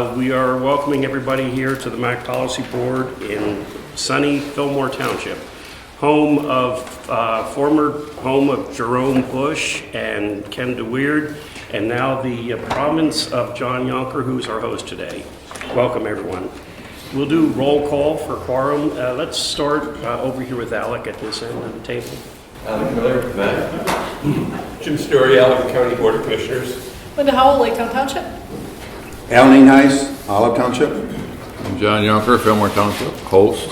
We are welcoming everybody here to the MACC Policy Board in sunny Fillmore Township, former home of Jerome Bush and Ken DeWeerd, and now the province of John Yonker, who's our host today. Welcome, everyone. We'll do roll call for quorum. Let's start over here with Alec at this end of the table. Alec Miller, Matt. Jim Story, Allegan County Board of Commissioners. Linda Howell, Lake Township. Alan Nice, Olive Township. I'm John Yonker, Fillmore Township, host.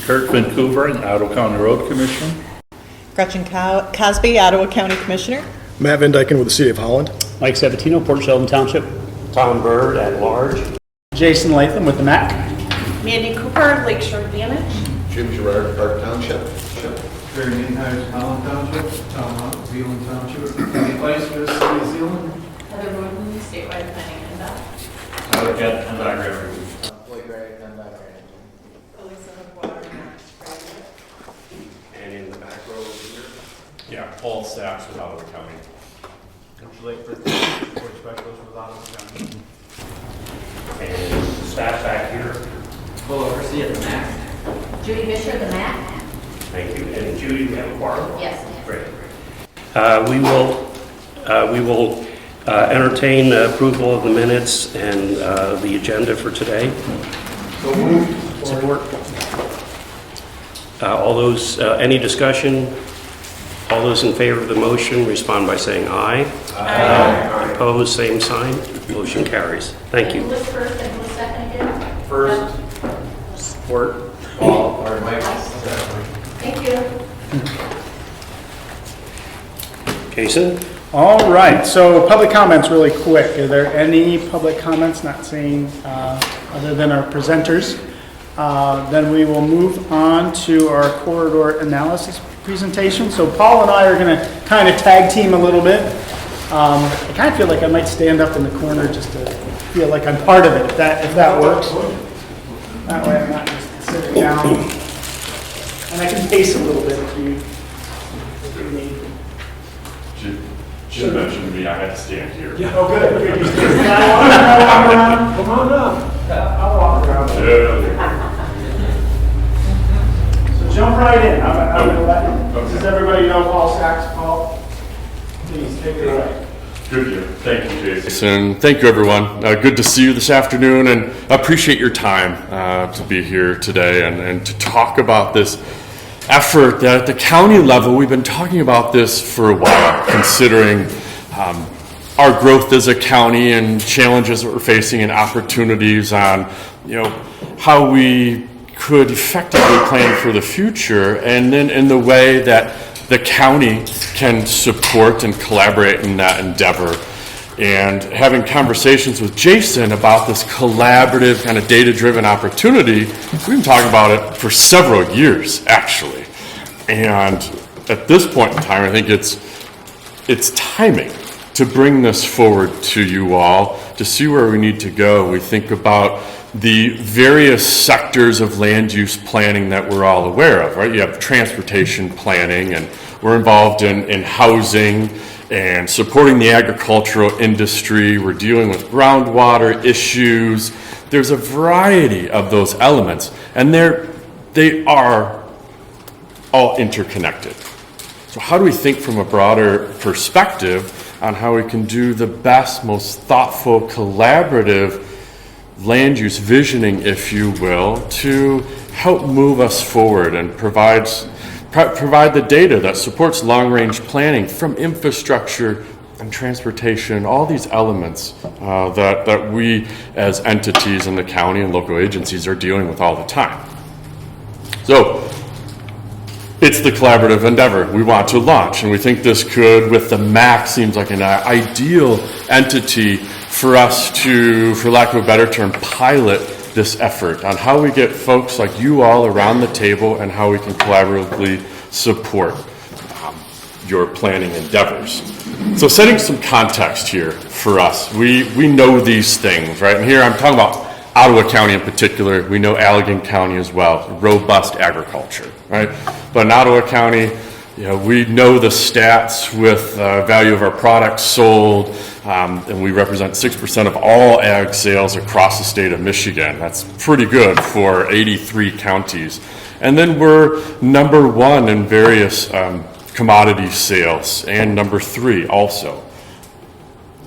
Kurt Vancouver, Ottawa County Road Commissioner. Gretchen Cosby, Ottawa County Commissioner. Matt Van Dyken with the City of Holland. Mike Sabatino, Port Sheldon Township. Tom Bird at large. Jason Latham with the MACC. Mandy Cooper, Lakeshore Advantage. Jim Gerard, Park Township. Barry Minheiser, Holland Township. Tom Hunt, Zealand Township. County Vice for the City of Zealand. Heather Roden, Statewide Planning and Tyler Kent, and I Gregory. Blake Ray, and Elisa McGuire. And in the back row over here. Yeah, Paul Sachs with Ottawa County. And staff back here. Full oversee at the MACC. Judy Fisher, the MACC. Thank you. And Judy, we have a quorum? Yes. Great. We will entertain approval of the minutes and the agenda for today. So moved. Support. All those, any discussion? All those in favor of the motion respond by saying aye. Aye. Opposed, same sign. Motion carries. Thank you. Who was first and who was second again? First. Support. Paul, or Mike. Thank you. Jason? All right, so public comments really quick. Are there any public comments not saying other than our presenters? Then we will move on to our corridor analysis presentation. So Paul and I are going to kind of tag team a little bit. I kind of feel like I might stand up in the corner just to feel like I'm part of it, if that works. That way I'm not just sitting down. And I can pace a little bit if you need. Jim mentioned to me I had to stand here. Yeah. Oh, good. Can I walk around? Come on up. I'll walk around. Yeah. So jump right in. I'm going to let you. Does everybody know Paul Sachs? Paul, please take it away. Good year. Thank you, Jason. Thank you, everyone. Good to see you this afternoon, and appreciate your time to be here today and to talk about this effort that at the county level, we've been talking about this for a while, considering our growth as a county and challenges that we're facing and opportunities on, how we could effectively plan for the future, and then in the way that the county can support and collaborate in that endeavor. And having conversations with Jason about this collaborative kind of data-driven opportunity, we've been talking about it for several years, actually. And at this point in time, I think it's timing to bring this forward to you all, to see where we need to go. We think about the various sectors of land use planning that we're all aware of, right? You have transportation planning, and we're involved in housing and supporting the agricultural industry. We're dealing with groundwater issues. There's a variety of those elements, and they are all interconnected. So how do we think from a broader perspective on how we can do the best, most thoughtful, collaborative land use visioning, if you will, to help move us forward and provide the data that supports long-range planning from infrastructure and transportation, all these elements that we as entities in the county and local agencies are dealing with all the time. So it's the collaborative endeavor we want to launch, and we think this could, with the MACC, seems like an ideal entity for us to, for lack of a better term, pilot this effort on how we get folks like you all around the table and how we can collaboratively support your planning endeavors. So setting some context here for us, we know these things, right? And here I'm talking about Ottawa County in particular. We know Allegan County as well, robust agriculture, right? But in Ottawa County, we know the stats with value of our products sold, and we represent 6% of all ag sales across the state of Michigan. That's pretty good for 83 counties. And then we're number 1 in various commodity sales, and number 3 also.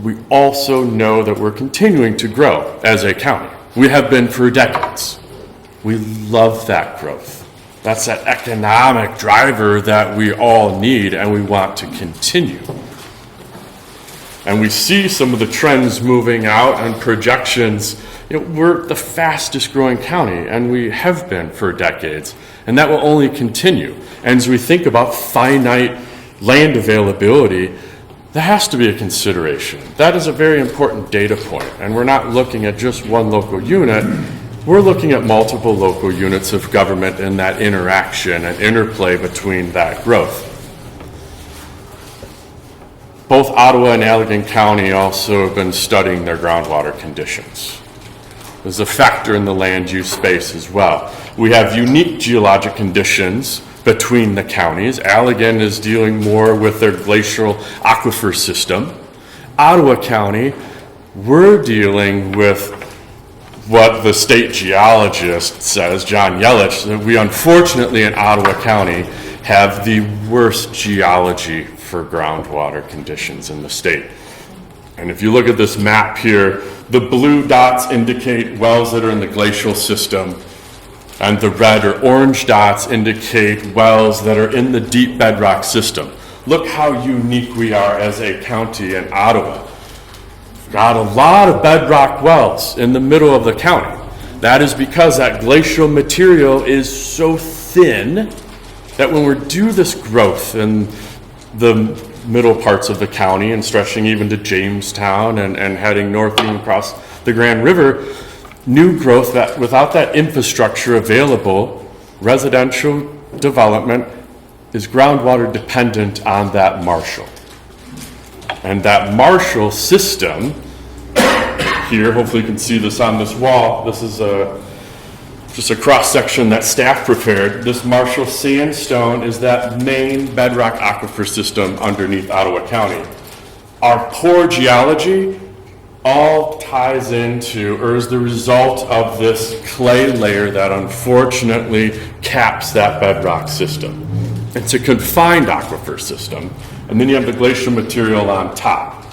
We also know that we're continuing to grow as a county. We have been for decades. We love that growth. That's that economic driver that we all need and we want to continue. And we see some of the trends moving out and projections. We're the fastest growing county, and we have been for decades, and that will only continue. And as we think about finite land availability, that has to be a consideration. That is a very important data point, and we're not looking at just one local unit. We're looking at multiple local units of government and that interaction and interplay between that growth. Both Ottawa and Allegan County also have been studying their groundwater conditions. There's a factor in the land use space as well. We have unique geologic conditions between the counties. Allegan is dealing more with their glacial aquifer system. Ottawa County, we're dealing with what the state geologist says, John Yelich, that we unfortunately in Ottawa County have the worst geology for groundwater conditions in the state. And if you look at this map here, the blue dots indicate wells that are in the glacial system, and the red or orange dots indicate wells that are in the deep bedrock system. Look how unique we are as a county in Ottawa. We've got a lot of bedrock wells in the middle of the county. That is because that glacial material is so thin that when we do this growth in the middle parts of the county and stretching even to Jamestown and heading north even across the Grand River, new growth that without that infrastructure available, residential development is groundwater dependent on that marshal. And that marshal system here, hopefully you can see this on this wall. This is just a cross section that staff prepared. This Marshall sandstone is that main bedrock aquifer system underneath Ottawa County. Our poor geology all ties into, or is the result of this clay layer that unfortunately caps that bedrock system. It's a confined aquifer system, and then you have the glacial material on top.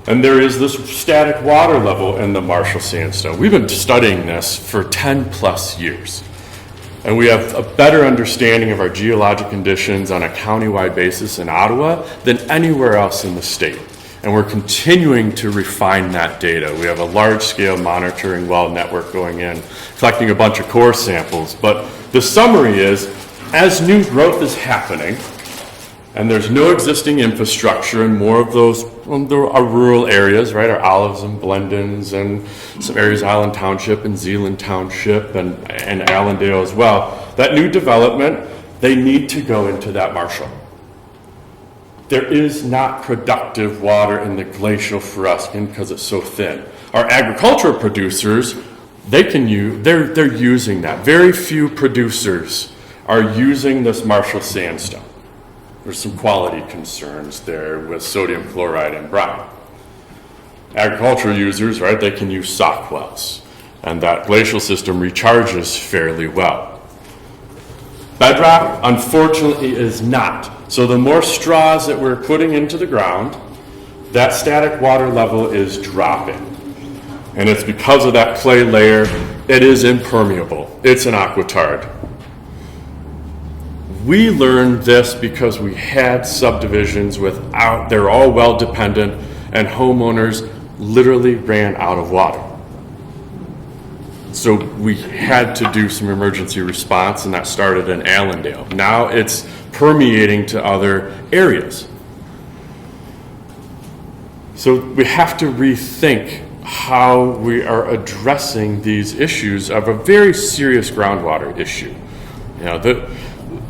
And there is this static water level in the Marshall sandstone. We've been studying this for 10 plus years. And we have a better understanding of our geologic conditions on a countywide basis in Ottawa than anywhere else in the state. And we're continuing to refine that data. We have a large-scale monitoring well network going in, collecting a bunch of core samples. But the summary is, as new growth is happening, and there's no existing infrastructure in more of those are rural areas, right? Our Olives and Blendens and some areas, Island Township and Zealand Township and Allendale as well. That new development, they need to go into that Marshall. There is not productive water in the glacial for us because it's so thin. Our agricultural producers, they're using that. Very few producers are using this Marshall sandstone. There's some quality concerns there with sodium chloride and brine. Agricultural users, right, they can use sock wells, and that glacial system recharges fairly well. Bedrock, unfortunately, is not. So the more straws that we're putting into the ground, that static water level is dropping. And it's because of that clay layer, it is impermeable. It's an aquitard. We learned this because we had subdivisions they're all well dependent, and homeowners literally ran out of water. So we had to do some emergency response, and that started in Allendale. Now it's permeating to other areas. So we have to rethink how we are addressing these issues of a very serious groundwater issue.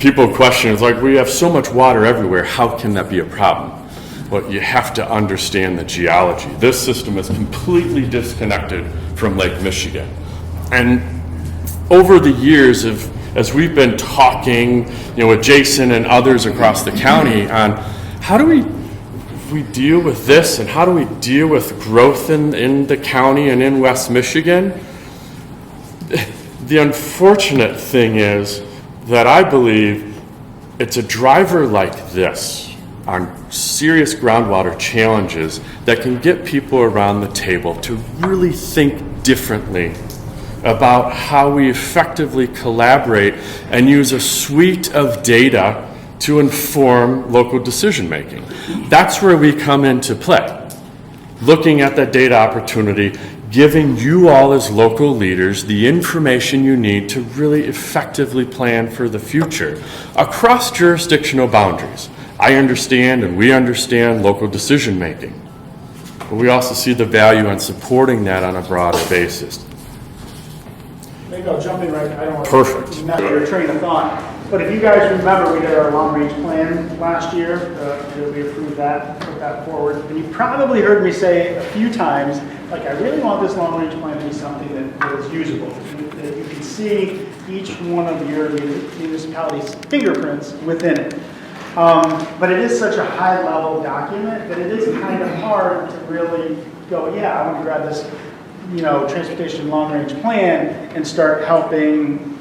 People question, it's like, we have so much water everywhere, how can that be a problem? Well, you have to understand the geology. This system is completely disconnected from Lake Michigan. And over the years, as we've been talking with Jason and others across the county on how do we we deal with this and how do we deal with growth in the county and in West Michigan? The unfortunate thing is that I believe it's a driver like this on serious groundwater challenges that can get people around the table to really think differently about how we effectively collaborate and use a suite of data to inform local decision making. That's where we come into play. Looking at that data opportunity, giving you all as local leaders the information you need to really effectively plan for the future across jurisdictional boundaries. I understand and we understand local decision making, but we also see the value in supporting that on a broader basis. Maybe I'll jump in right, I don't want to. Perfect. Not your train of thought, but if you guys remember, we did our long-range plan last year, we approved that, put that forward, and you probably heard me say a few times, like, I really want this long-range plan to be something that is usable, that you can see each one of your municipalities' fingerprints within it. But it is such a high-level document that it is kind of hard to really go, yeah, I want to grab this, transportation long-range plan and start helping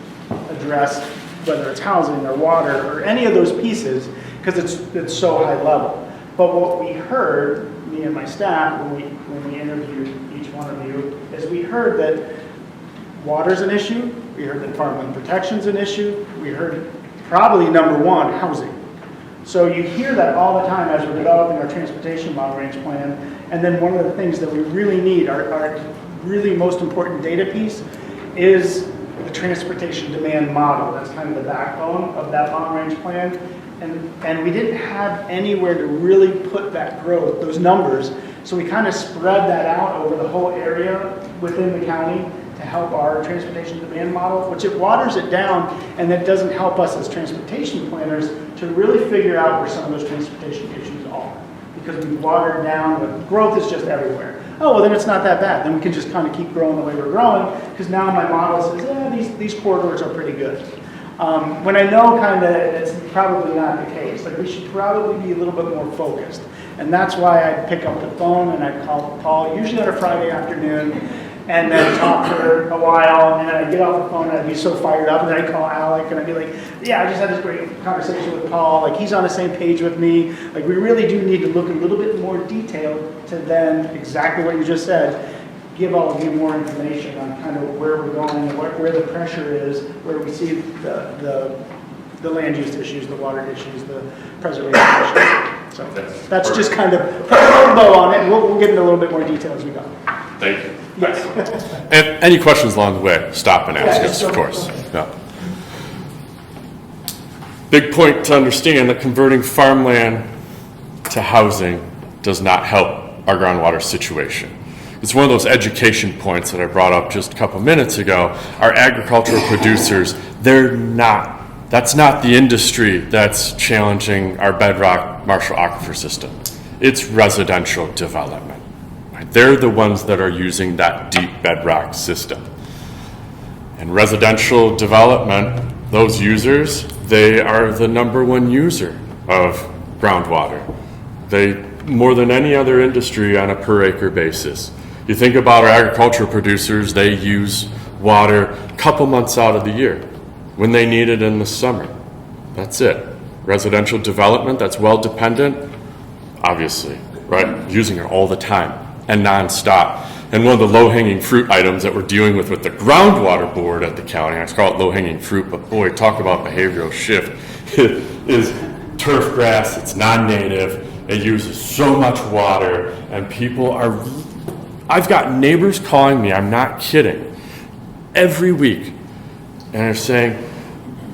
address whether it's housing or water or any of those pieces, because it's so high level. But what we heard, me and my staff, when we interviewed each one of you, is we heard that water's an issue, we heard that farmland protection's an issue, we heard probably number one, housing. So you hear that all the time as we're developing our transportation long-range plan, and then one of the things that we really need, our really most important data piece, is the transportation demand model. That's kind of the backbone of that long-range plan. And we didn't have anywhere to really put that growth, those numbers, so we kind of spread that out over the whole area within the county to help our transportation demand model, which it waters it down, and that doesn't help us as transportation planners to really figure out where some of those transportation issues are. Because we've watered down, the growth is just everywhere. Oh, well then it's not that bad. Then we can just kind of keep growing the way we're growing, because now my model says, yeah, these corridors are pretty good. When I know kind of it's probably not the case. Like, we should probably be a little bit more focused. And that's why I pick up the phone and I call Paul, usually on a Friday afternoon, and then talk for a while, and then I get off the phone and I'd be so fired up, and then I call Alec and I'd be like, yeah, I just had this great conversation with Paul, like, he's on the same page with me. Like, we really do need to look a little bit more detailed to then, exactly what you just said, give all of you more information on kind of where we're going and where the pressure is, where we see the land use issues, the water issues, the preservation issues. So that's just kind of put a little bow on it, and we'll get into a little bit more detail as we go. Thank you. Yes. And any questions along the way, stop and ask us, of course. Yeah. Big point to understand that converting farmland to housing does not help our groundwater situation. It's one of those education points that I brought up just a couple minutes ago. Our agricultural producers, that's not the industry that's challenging our bedrock Marshall Aquifer system. It's residential development. Right? They're the ones that are using that deep bedrock system. And residential development, those users, they are the number one user of groundwater. They, more than any other industry on a per acre basis. You think about our agricultural producers, they use water a couple months out of the year when they need it in the summer. That's it. Residential development, that's well dependent, obviously, right? Using it all the time and nonstop. And one of the low-hanging fruit items that we're dealing with the groundwater board at the county, I call it low-hanging fruit, but boy, talk about behavioral shift, is turf grass. It's non-native. It uses so much water, and people are, I've got neighbors calling me, I'm not kidding, every week, and they're saying,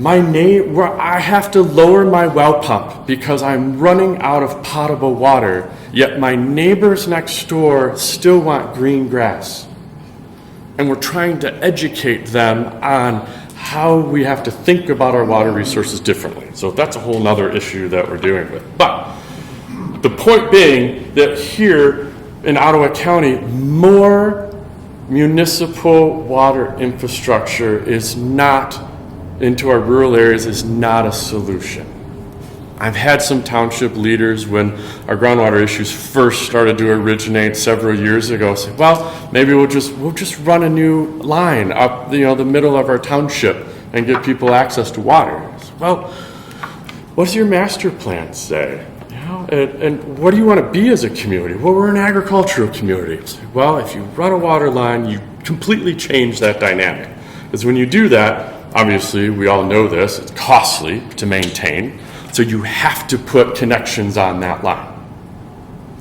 I have to lower my well pump because I'm running out of potable water, yet my neighbors next door still want green grass. And we're trying to educate them on how we have to think about our water resources differently. So that's a whole nother issue that we're dealing with. But the point being that here in Ottawa County, more municipal water infrastructure is not into our rural areas is not a solution. I've had some township leaders when our groundwater issues first started to originate several years ago say, well, maybe we'll just run a new line up the middle of our township and give people access to water. I said, well, what does your master plan say? And what do you want to be as a community? Well, we're an agricultural community. I said, well, if you run a water line, you completely change that dynamic. Because when you do that, obviously, we all know this, it's costly to maintain. So you have to put connections on that line.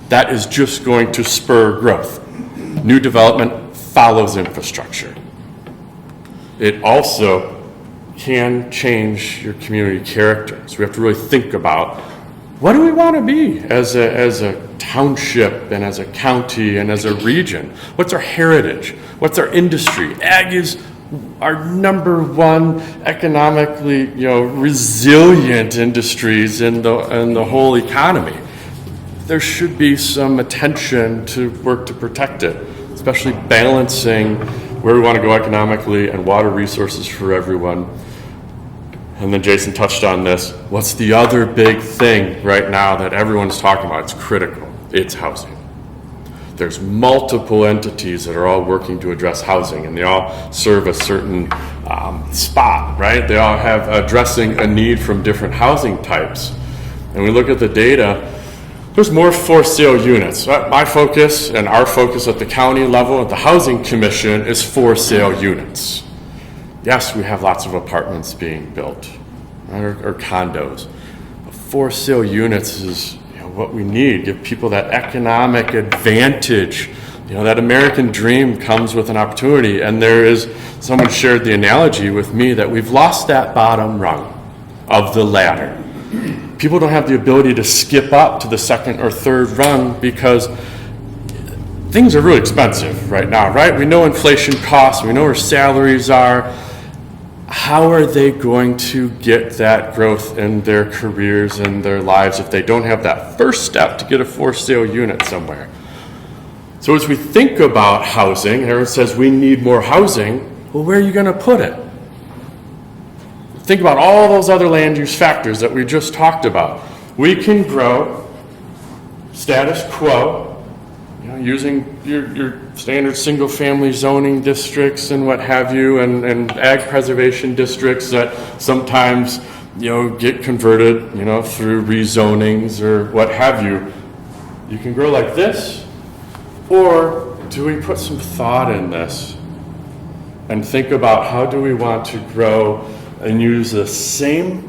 That is just going to spur growth. New development follows infrastructure. It also can change your community character. So we have to really think about, what do we want to be as a township and as a county and as a region? What's our heritage? What's our industry? Ag is our number one economically, resilient industries in the whole economy. There should be some attention to work to protect it, especially balancing where we want to go economically and water resources for everyone. And then Jason touched on this. What's the other big thing right now that everyone's talking about? It's critical. It's housing. There's multiple entities that are all working to address housing, and they all serve a certain spot, right? They all have addressing a need from different housing types. And we look at the data, there's more for sale units. My focus and our focus at the county level, at the Housing Commission, is for sale units. Yes, we have lots of apartments being built, right, or condos. But for sale units is what we need. Give people that economic advantage. That American dream comes with an opportunity, and someone shared the analogy with me that we've lost that bottom rung of the ladder. People don't have the ability to skip up to the second or third rung because things are really expensive right now, right? We know inflation costs, we know where salaries are. How are they going to get that growth in their careers and their lives if they don't have that first step to get a for sale unit somewhere? So as we think about housing, everyone says we need more housing. Well, where are you going to put it? Think about all those other land use factors that we just talked about. We can grow status quo, using your standard single-family zoning districts and what have you, and ag preservation districts that sometimes, get converted, through rezonings or what have you. You can grow like this, or do we put some thought in this and think about how do we want to grow and use the same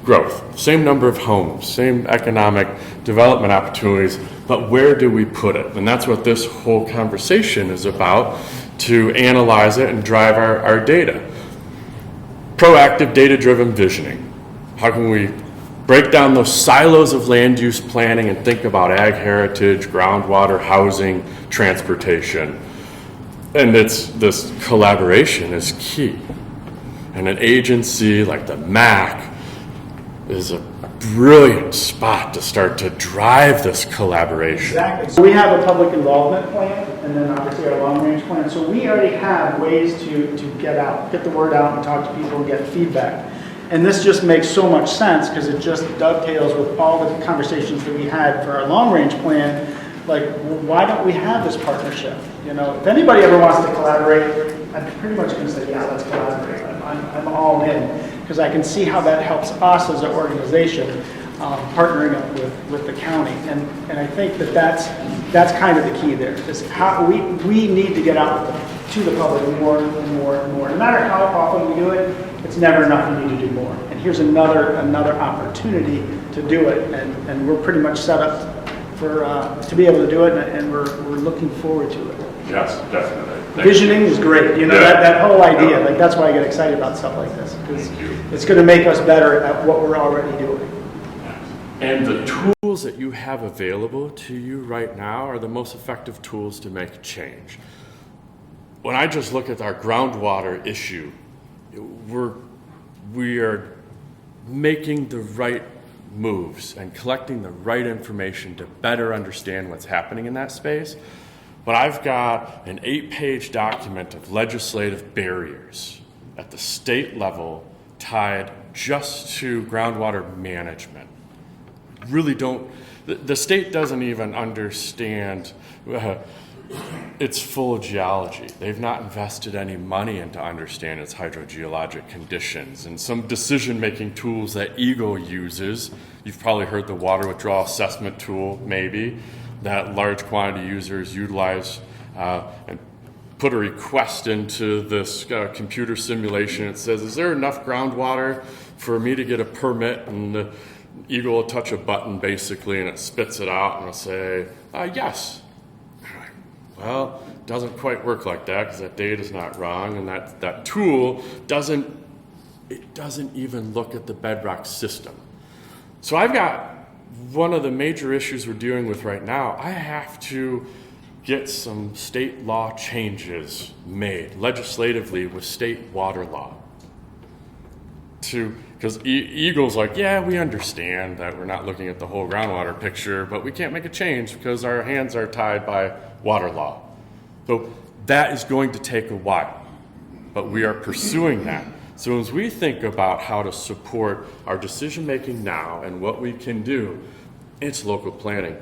growth, same number of homes, same economic development opportunities, but where do we put it? And that's what this whole conversation is about, to analyze it and drive our data. Proactive, data-driven visioning. How can we break down those silos of land use planning and think about ag heritage, groundwater, housing, transportation? And this collaboration is key. And an agency like the MACC is a brilliant spot to start to drive this collaboration. Exactly. So we have a public involvement plan, and then obviously our long-range plan. So we already have ways to get the word out and talk to people and get feedback. And this just makes so much sense because it just dovetails with all the conversations that we had for our long-range plan. Like, well, why don't we have this partnership? If anybody ever wants to collaborate, I'm pretty much going to say, yeah, let's collaborate. I'm all in because I can see how that helps us as an organization partnering up with the county. And I think that's kind of the key there, is how we need to get out to the public more and more and more. No matter how often we do it, it's never enough. We need to do more. And here's another opportunity to do it. And we're pretty much set up to be able to do it, and we're looking forward to it. Yes, definitely. Visioning is great. That whole idea. Like, that's why I get excited about stuff like this, because it's going to make us better at what we're already doing. And the tools that you have available to you right now are the most effective tools to make change. When I just look at our groundwater issue, we are making the right moves and collecting the right information to better understand what's happening in that space. But I've got an 8-page document of legislative barriers at the state level tied just to groundwater management. Really don't, the state doesn't even understand its full geology. They've not invested any money into understand its hydrogeologic conditions. And some decision-making tools that Eagle uses, you've probably heard the water withdrawal assessment tool, maybe, that large quantity users utilize and put a request into this computer simulation. It says, is there enough groundwater for me to get a permit? And the Eagle will touch a button basically and it spits it out and it'll say, yes. Well, it doesn't quite work like that because that data is not wrong, and that tool doesn't even look at the bedrock system. So I've got one of the major issues we're dealing with right now. I have to get some state law changes made legislatively with state water law. Because Eagle's like, yeah, we understand that we're not looking at the whole groundwater picture, but we can't make a change because our hands are tied by water law. So that is going to take a while, but we are pursuing that. So as we think about how to support our decision making now and what we can do, it's local planning.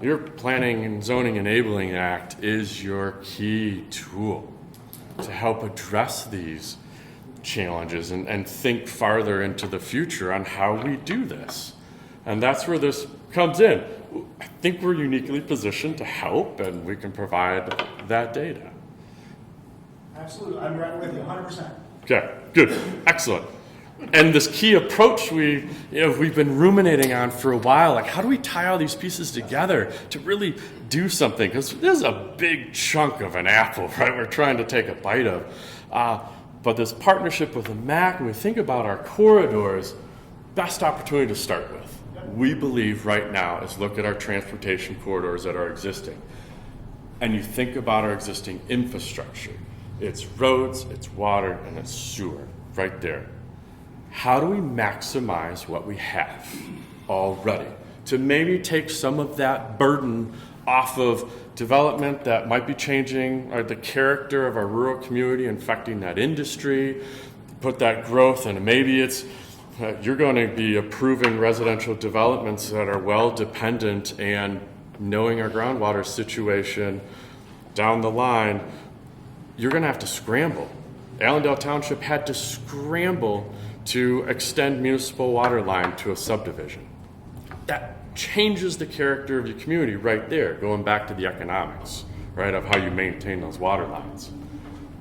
Your Planning and Zoning Enabling Act is your key tool to help address these challenges and think farther into the future on how we do this. And that's where this comes in. I think we're uniquely positioned to help, and we can provide that data. Absolutely, I'm right with you, 100%. Okay, good, excellent. And this key approach we've been ruminating on for a while, like how do we tie all these pieces together to really do something? Because this is a big chunk of an apple, right? We're trying to take a bite of. But this partnership with the MACC, when we think about our corridors, best opportunity to start with, we believe right now, is look at our transportation corridors that are existing. And you think about our existing infrastructure. It's roads, it's water, and it's sewer, right there. How do we maximize what we have already to maybe take some of that burden off of development that might be changing the character of our rural community, affecting that industry, put that growth, and maybe it's you're going to be approving residential developments that are well dependent, and knowing our groundwater situation down the line, you're going to have to scramble. Allendale Township had to scramble to extend municipal water line to a subdivision. That changes the character of your community right there, going back to the economics, right, of how you maintain those water lines.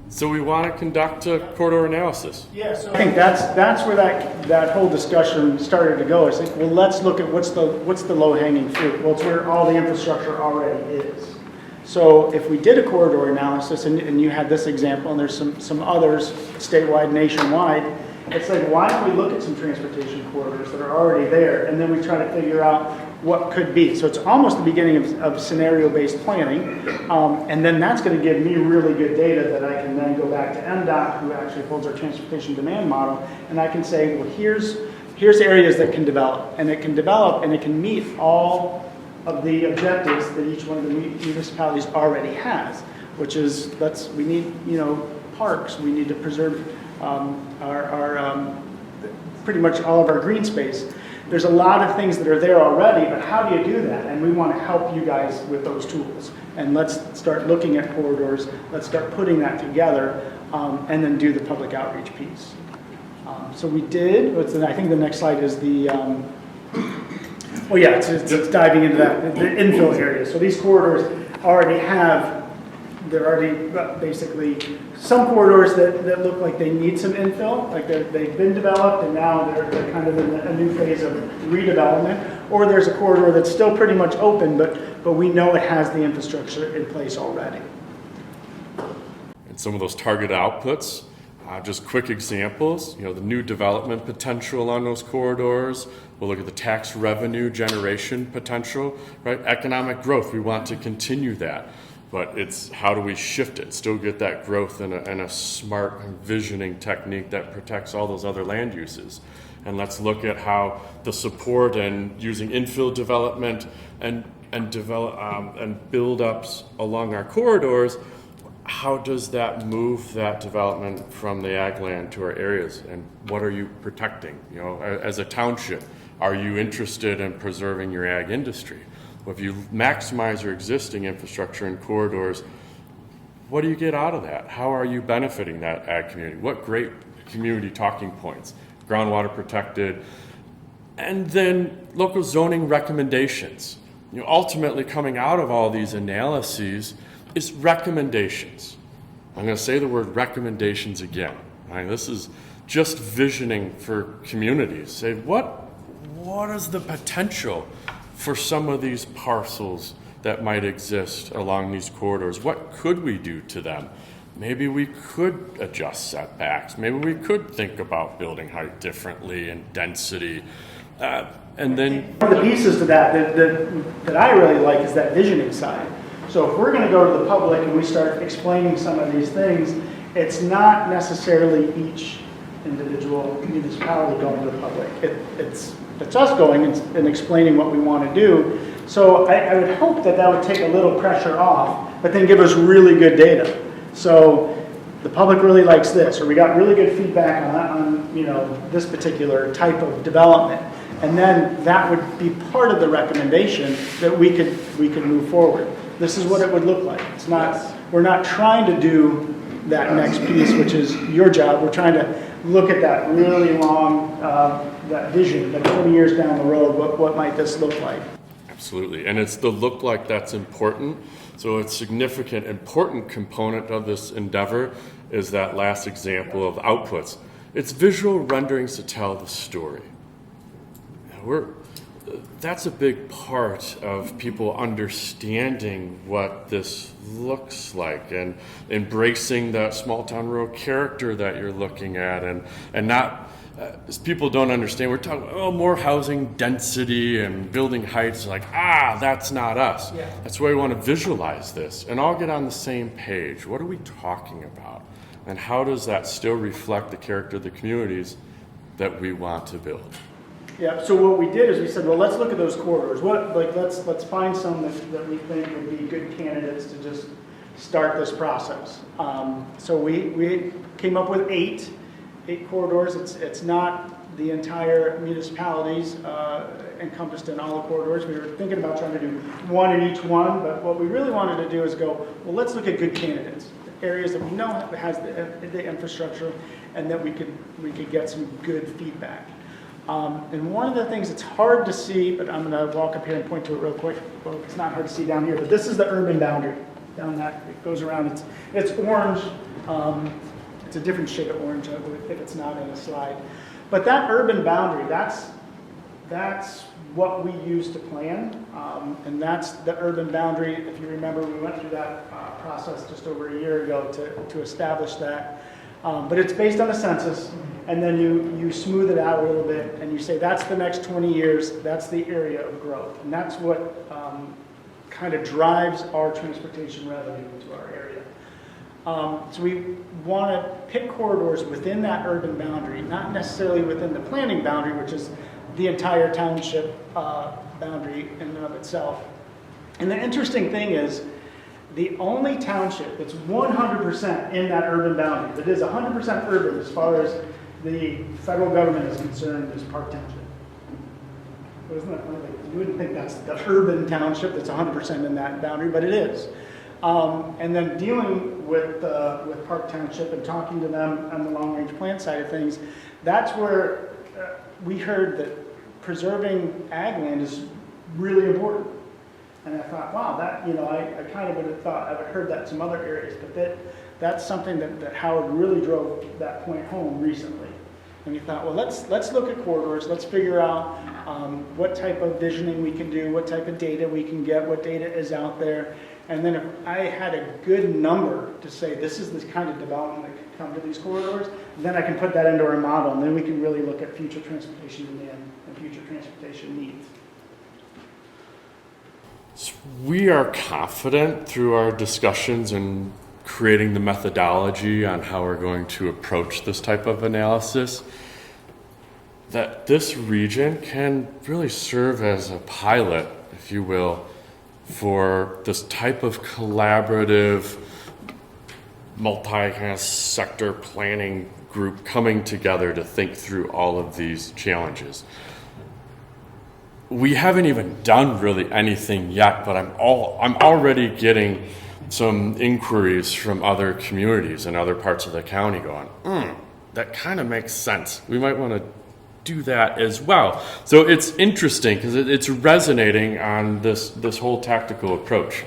So we want to conduct a corridor analysis. Yeah, so I think that's where that whole discussion started to go. It's like, well, let's look at what's the low-hanging fruit. Well, it's where all the infrastructure already is. So if we did a corridor analysis, and you had this example, and there's some others statewide, nationwide, it's like, why don't we look at some transportation corridors that are already there, and then we try to figure out what could be. So it's almost the beginning of scenario-based planning, and then that's going to give me really good data that I can then go back to MDOT, who actually holds our transportation demand model, and I can say, well, here's areas that can develop, and it can meet all of the objectives that each one of the municipalities already has, which is we need parks, we need to preserve pretty much all of our green space. There's a lot of things that are there already, but how do you do that? And we want to help you guys with those tools. And let's start looking at corridors, let's start putting that together, and then do the public outreach piece. So we did, I think the next slide is the, it's diving into that, the infill area. So these corridors they're already basically some corridors that look like they need some infill, like they've been developed and now they're kind of in a new phase of redevelopment. Or there's a corridor that's still pretty much open, but we know it has the infrastructure in place already. And some of those targeted outputs, just quick examples, the new development potential on those corridors. We'll look at the tax revenue generation potential, right? Economic growth, we want to continue that. But it's how do we shift it, still get that growth in a smart visioning technique that protects all those other land uses. And let's look at how the support and using infill development and build ups along our corridors how does that move that development from the ag land to our areas, and what are you protecting? As a township, are you interested in preserving your ag industry? Well, if you maximize your existing infrastructure and corridors, what do you get out of that? How are you benefiting that ag community? What great community talking points? Groundwater protected, and then local zoning recommendations. Ultimately coming out of all these analyses is recommendations. I'm going to say the word recommendations again. Right? This is just visioning for communities. Say, what is the potential for some of these parcels that might exist along these corridors? What could we do to them? Maybe we could adjust setbacks. Maybe we could think about building height differently and density. And then One of the pieces to that I really like is that visioning side. So if we're going to go to the public and we start explaining some of these things, it's not necessarily each individual municipality going to the public. It's us going and explaining what we want to do. So I would hope that would take a little pressure off, but then give us really good data. So the public really likes this, or we got really good feedback on this particular type of development. And then that would be part of the recommendation that we could move forward. This is what it would look like. It's not, we're not trying to do that next piece, which is your job. We're trying to look at that really long, that vision, that 20 years down the road, what might this look like? absolutely, and it's the look like that's important. So a significant, important component of this endeavor is that last example of outputs. It's visual renderings to tell the story. That's a big part of people understanding what this looks like and embracing that small town rural character that you're looking at, and not as people don't understand, we're talking more housing density and building heights, like that's not us. Yeah. That's why we want to visualize this and all get on the same page. What are we talking about, and how does that still reflect the character of the communities that we want to build? Yeah, so what we did is we said, well, let's look at those corridors. Let's find some that we think would be good candidates to just start this process. So we came up with eight corridors. It's not the entire municipalities encompassed in all the corridors. We were thinking about trying to do one in each one, but what we really wanted to do is go, well, let's look at good candidates, areas that we know has the infrastructure, and that we could get some good feedback. And one of the things that's hard to see, but I'm going to walk up here and point to it real quick. Well, it's not hard to see down here, but this is the urban boundary. Down that, it goes around. It's orange. It's a different shade of orange if it's not in a slide. But that urban boundary, that's what we use to plan, and that's the urban boundary. If you remember, we went through that process just over a year ago to establish that. But it's based on the census, and then you smooth it out a little bit, and you say that's the next 20 years, that's the area of growth. And that's what kind of drives our transportation revenue into our area. So we want to pick corridors within that urban boundary, not necessarily within the planning boundary, which is the entire township boundary in and of itself. And the interesting thing is, the only township that's 100% in that urban boundary, that is 100% urban as far as the federal government is concerned, is Park Township. But isn't that funny? You wouldn't think that's the urban township that's 100% in that boundary, but it is. And then dealing with Park Township and talking to them on the long-range plan side of things, that's where we heard that preserving ag land is really important. And I thought, wow, that, I kind of would have thought, I would have heard that in some other areas, but that's something that Howard really drove that point home recently. And we thought, well, let's look at corridors, let's figure out what type of visioning we can do, what type of data we can get, what data is out there. And then if I had a good number to say, this is the kind of development that could come to these corridors, then I can put that into our model, and then we can really look at future transportation demand and future transportation needs. We are confident through our discussions and creating the methodology on how we're going to approach this type of analysis that this region can really serve as a pilot, if you will, for this type of collaborative multi-sector planning group coming together to think through all of these challenges. We haven't even done really anything yet, but I'm already getting some inquiries from other communities in other parts of the county going, that kind of makes sense. We might want to do that as well. So it's interesting because it's resonating on this whole tactical approach.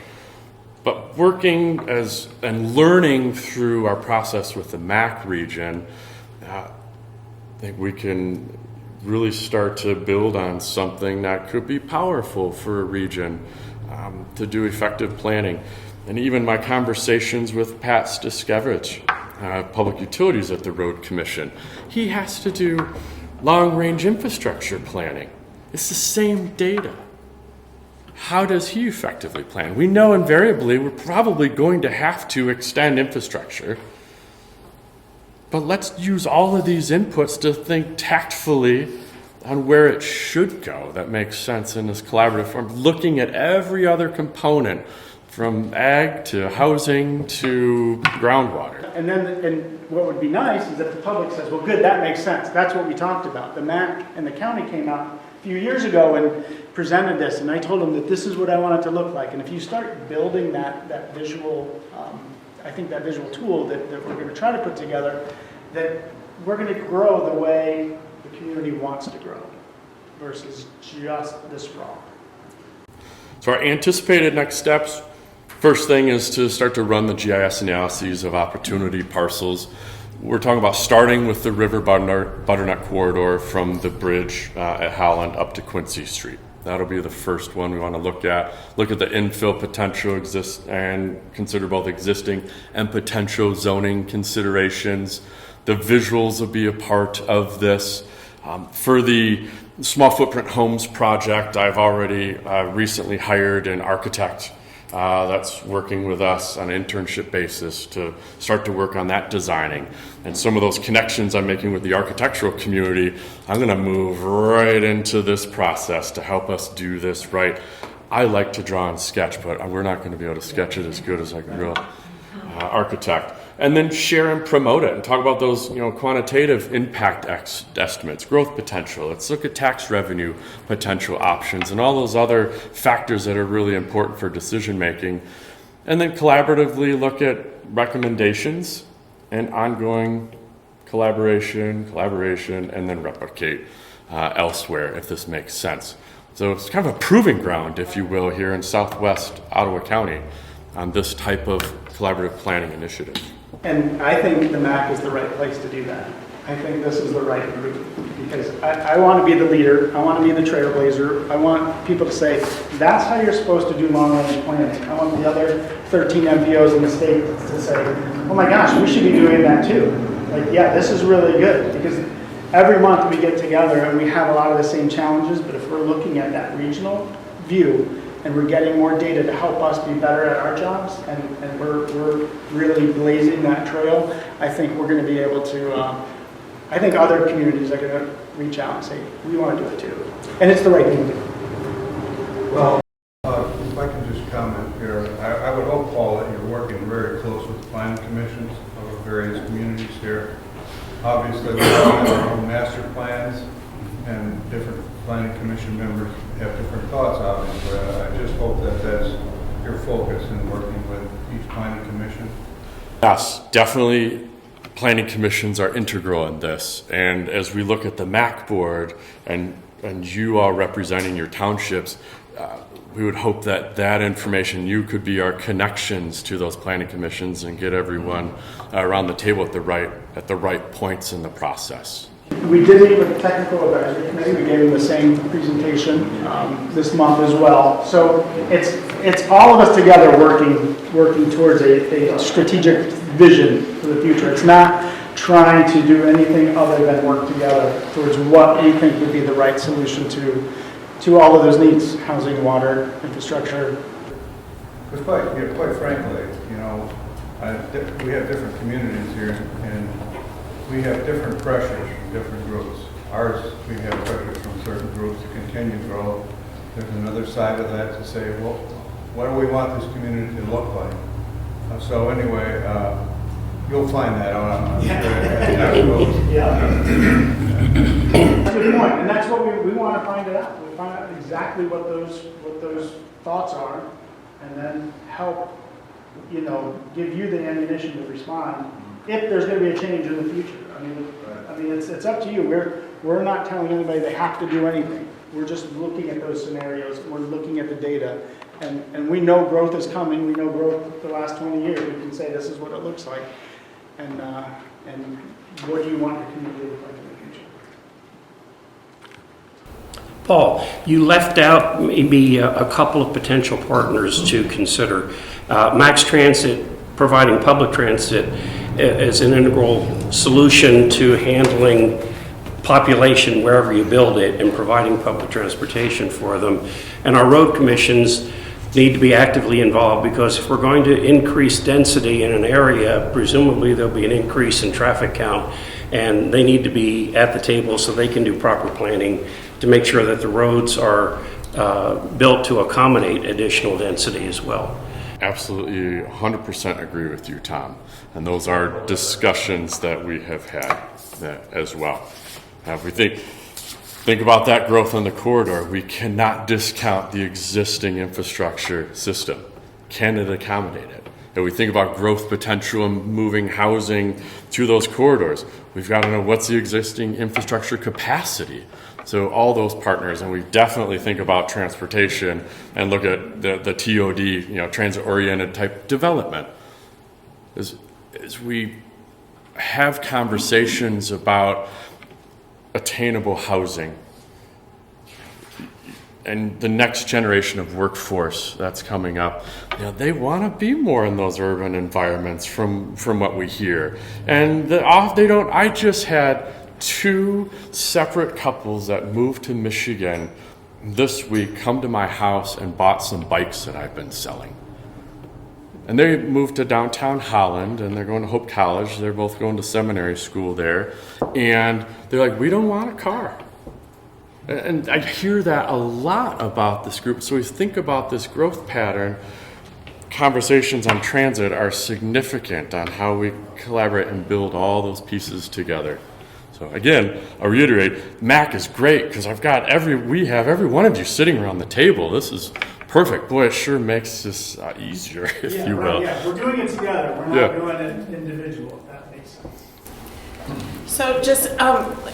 But working and learning through our process with the MACC region, I think we can really start to build on something that could be powerful for a region to do effective planning. And even my conversations with Pat Stiskevich, Public Utilities at the Road Commission, he has to do long-range infrastructure planning. It's the same data. How does he effectively plan? We know invariably we're probably going to have to extend infrastructure, but let's use all of these inputs to think tactfully on where it should go. That makes sense in this collaborative form, looking at every other component from ag to housing to groundwater. And what would be nice is if the public says, well, good, that makes sense. That's what we talked about. The MACC and the county came out a few years ago and presented this, and I told them that this is what I want it to look like. And if you start building that visual, I think that visual tool that we're going to try to put together, that we're going to grow the way the community wants to grow versus just the sprawl. So our anticipated next steps, first thing is to start to run the GIS analyses of opportunity parcels. We're talking about starting with the River Butternut corridor from the bridge at Holland up to Quincy Street. That'll be the first one we want to look at. Look at the infill potential and consider both existing and potential zoning considerations. The visuals will be a part of this. For the small footprint homes project, I've already recently hired an architect that's working with us on an internship basis to start to work on that designing. And some of those connections I'm making with the architectural community, I'm going to move right into this process to help us do this right. I like to draw and sketch, but we're not going to be able to sketch it as good as like a real architect. And then share and promote it and talk about those, quantitative impact estimates, growth potential. Let's look at tax revenue potential options and all those other factors that are really important for decision making. And then collaboratively look at recommendations and ongoing collaboration, and then replicate elsewhere if this makes sense. So it's kind of a proving ground, if you will, here in Southwest Ottawa County on this type of collaborative planning initiative. And I think the MACC is the right place to do that. I think this is the right group because I want to be the leader. I want to be the trailblazer. I want people to say, that's how you're supposed to do long-range planning. I want the other 13 MPOs in the state to say, oh my gosh, we should be doing that too. Like, yeah, this is really good because every month we get together and we have a lot of the same challenges, but if we're looking at that regional view, and we're getting more data to help us be better at our jobs, and we're really blazing that trail, I think we're going to be able to, I think other communities are going to reach out and say, we want to do it too. And it's the right thing to do. Well, if I can just comment here, I would hope, Paul, that you're working very close with the planning commissions of the various communities here. Obviously, we have our own master plans, and different planning commission members have different thoughts, obviously. I just hope that that's your focus in working with each planning commission. Yes, definitely planning commissions are integral in this. And as we look at the MACC board and you all representing your townships, we would hope that that information, you could be our connections to those planning commissions and get everyone around the table at the right points in the process. We did meet with the technical advisory committee. We gave them the same presentation this month as well. So it's all of us together working towards a strategic vision for the future. It's not trying to do anything other than work together towards what we think would be the right solution to all of those needs: housing, water, infrastructure. Because quite frankly, we have different communities here, and we have different pressures from different groups. Ours, we have pressures from certain groups to continue growth. There's another side of that to say, well, what do we want this community to look like? So anyway, You'll find that out, I'm sure. And Yeah. That's a good point, and that's what we want to find it out. We find out exactly what those thoughts are, and then help, give you the ammunition to respond if there's going to be a change in the future. I mean, it's up to you. We're not telling anybody they have to do anything. We're just looking at those scenarios. We're looking at the data, and we know growth is coming. We know growth the last 20 years. We can say this is what it looks like, and what do you want your community to look like in the future? Paul, you left out maybe a couple of potential partners to consider. Max Transit, providing public transit as an integral solution to handling population wherever you build it and providing public transportation for them. And our road commissions need to be actively involved, because if we're going to increase density in an area, presumably there'll be an increase in traffic count, and they need to be at the table so they can do proper planning to make sure that the roads are built to accommodate additional density as well. Absolutely 100% agree with you, Tom. And those are discussions that we have had as well. Now, if we think about that growth on the corridor, we cannot discount the existing infrastructure system. Can it accommodate it? And we think about growth potential and moving housing through those corridors. We've got to know what's the existing infrastructure capacity. So all those partners, and we definitely think about transportation and look at the TOD, transit-oriented type development. As we have conversations about attainable housing and the next generation of workforce that's coming up, they want to be more in those urban environments from what we hear. And I just had 2 separate couples that moved to Michigan this week come to my house and bought some bikes that I've been selling. And they moved to downtown Holland, and they're going to Hope College. They're both going to seminary school there. And they're like, we don't want a car. And I hear that a lot about this group. So we think about this growth pattern. Conversations on transit are significant on how we collaborate and build all those pieces together. So again, I'll reiterate, MACC is great because we have every one of you sitting around the table. This is perfect. Boy, it sure makes this easier, if you will. Yeah, we're doing it together. We're not doing it individual, if that makes sense. So just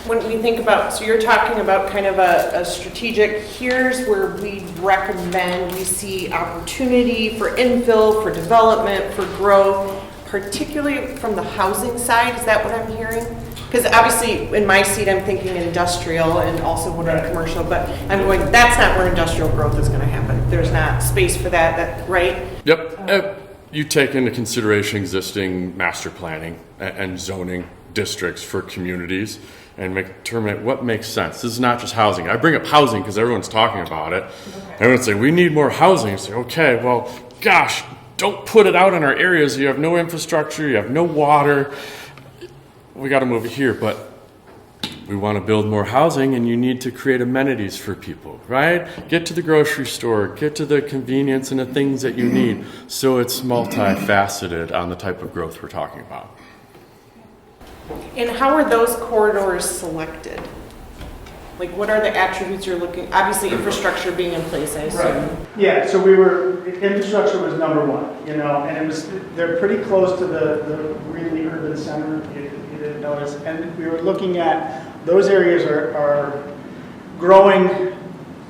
when we think about, so you're talking about kind of a strategic, here's where we recommend we see opportunity for infill, for development, for growth, particularly from the housing side. Is that what I'm hearing? Because obviously in my seat I'm thinking industrial and also what are commercial, but I'm going, that's not where industrial growth is going to happen. There's not space for that, right? Yep. You take into consideration existing master planning and zoning districts for communities and determine what makes sense. This is not just housing. I bring up housing because everyone's talking about it. Okay. Everyone's saying, we need more housing. I say, okay, well, gosh, don't put it out in our areas. You have no infrastructure, you have no water. We got to move it here, but we want to build more housing, and you need to create amenities for people, right? Get to the grocery store, get to the convenience and the things that you need. So it's multifaceted on the type of growth we're talking about. And how are those corridors selected? Like, what are the attributes you're looking? Obviously, infrastructure being in place, I assume. Right. Yeah. So infrastructure was number one, and they're pretty close to the really urban center. You didn't notice, and we were looking at those areas are growing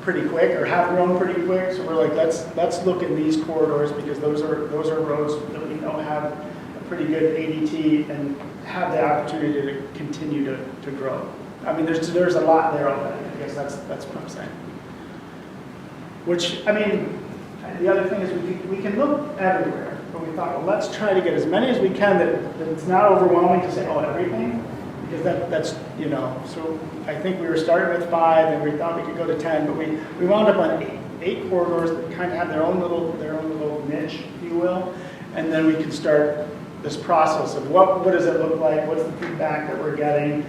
pretty quick, or have grown pretty quick. So we're like, let's look at these corridors because those are roads that we know have a pretty good ADT and have the opportunity to continue to grow. I mean, there's a lot there already. I guess that's what I'm saying. Which, I mean, the other thing is we can look everywhere, but we thought, well, let's try to get as many as we can that it's not overwhelming to say, oh, everything, because that's So I think we were starting with 5, and we thought we could go to 10, but we wound up on 8 corridors that kind of have their own little niche, if you will, and then we can start this process of what does it look like, what's the feedback that we're getting.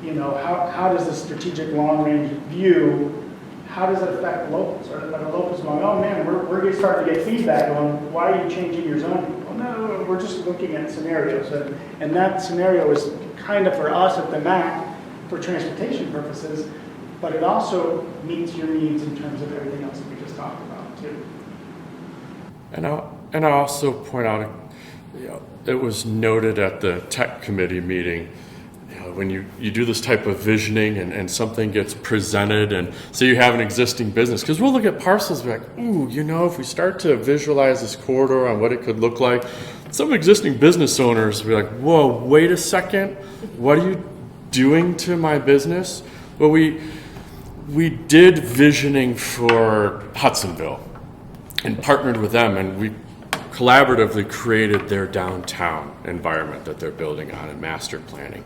How does the strategic long-range view, how does it affect locals? Are the locals going, oh man, we're starting to get feedback on why are you changing your zoning? Oh no, we're just looking at scenarios, and that scenario is kind of for us at the MACC for transportation purposes, but it also meets your needs in terms of everything else that we just talked about too. And I'll also point out, it was noted at the tech committee meeting, when you do this type of visioning and something gets presented, and say you have an existing business, because we'll look at parcels and be like, ooh, if we start to visualize this corridor on what it could look like, some existing business owners will be like, whoa, wait a second, what are you doing to my business? Well, we did visioning for Hudsonville and partnered with them, and we collaboratively created their downtown environment that they're building on in master planning.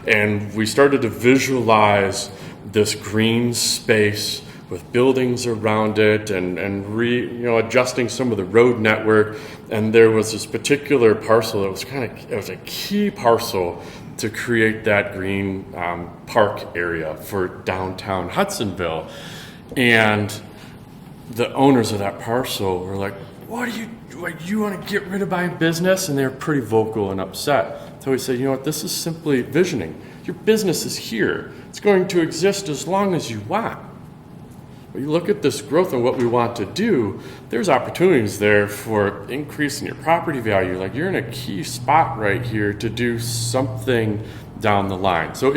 And we started to visualize this green space with buildings around it and adjusting some of the road network. And there was this particular parcel that was it was a key parcel to create that green park area for downtown Hudsonville. And the owners of that parcel were like, you want to get rid of my business? And they're pretty vocal and upset. So we said, this is simply visioning. Your business is here. It's going to exist as long as you want. When you look at this growth and what we want to do, there's opportunities there for increasing your property value. Like, you're in a key spot right here to do something down the line. So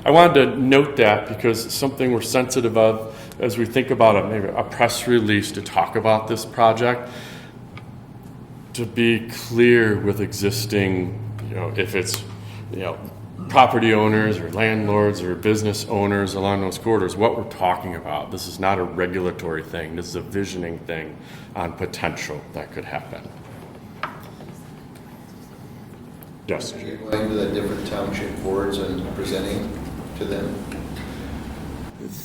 I wanted to note that because it's something we're sensitive of as we think about maybe a press release to talk about this project. To be clear with existing, if it's, property owners or landlords or business owners along those corridors, what we're talking about. This is not a regulatory thing. This is a visioning thing on potential that could happen. Yes. Are you going to the different township boards and presenting to them?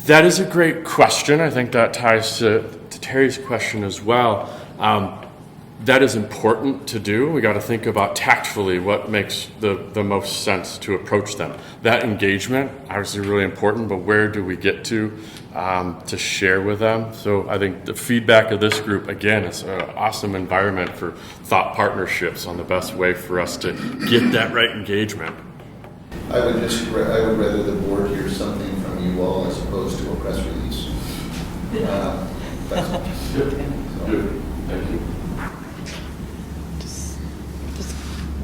That is a great question. I think that ties to Terry's question as well. That is important to do. We got to think about tactfully what makes the most sense to approach them. That engagement, obviously really important, but where do we get to share with them? So I think the feedback of this group, again, is an awesome environment for thought partnerships on the best way for us to get that right engagement. I would rather the board hear something from you all as opposed to a press release. Good. Thank you.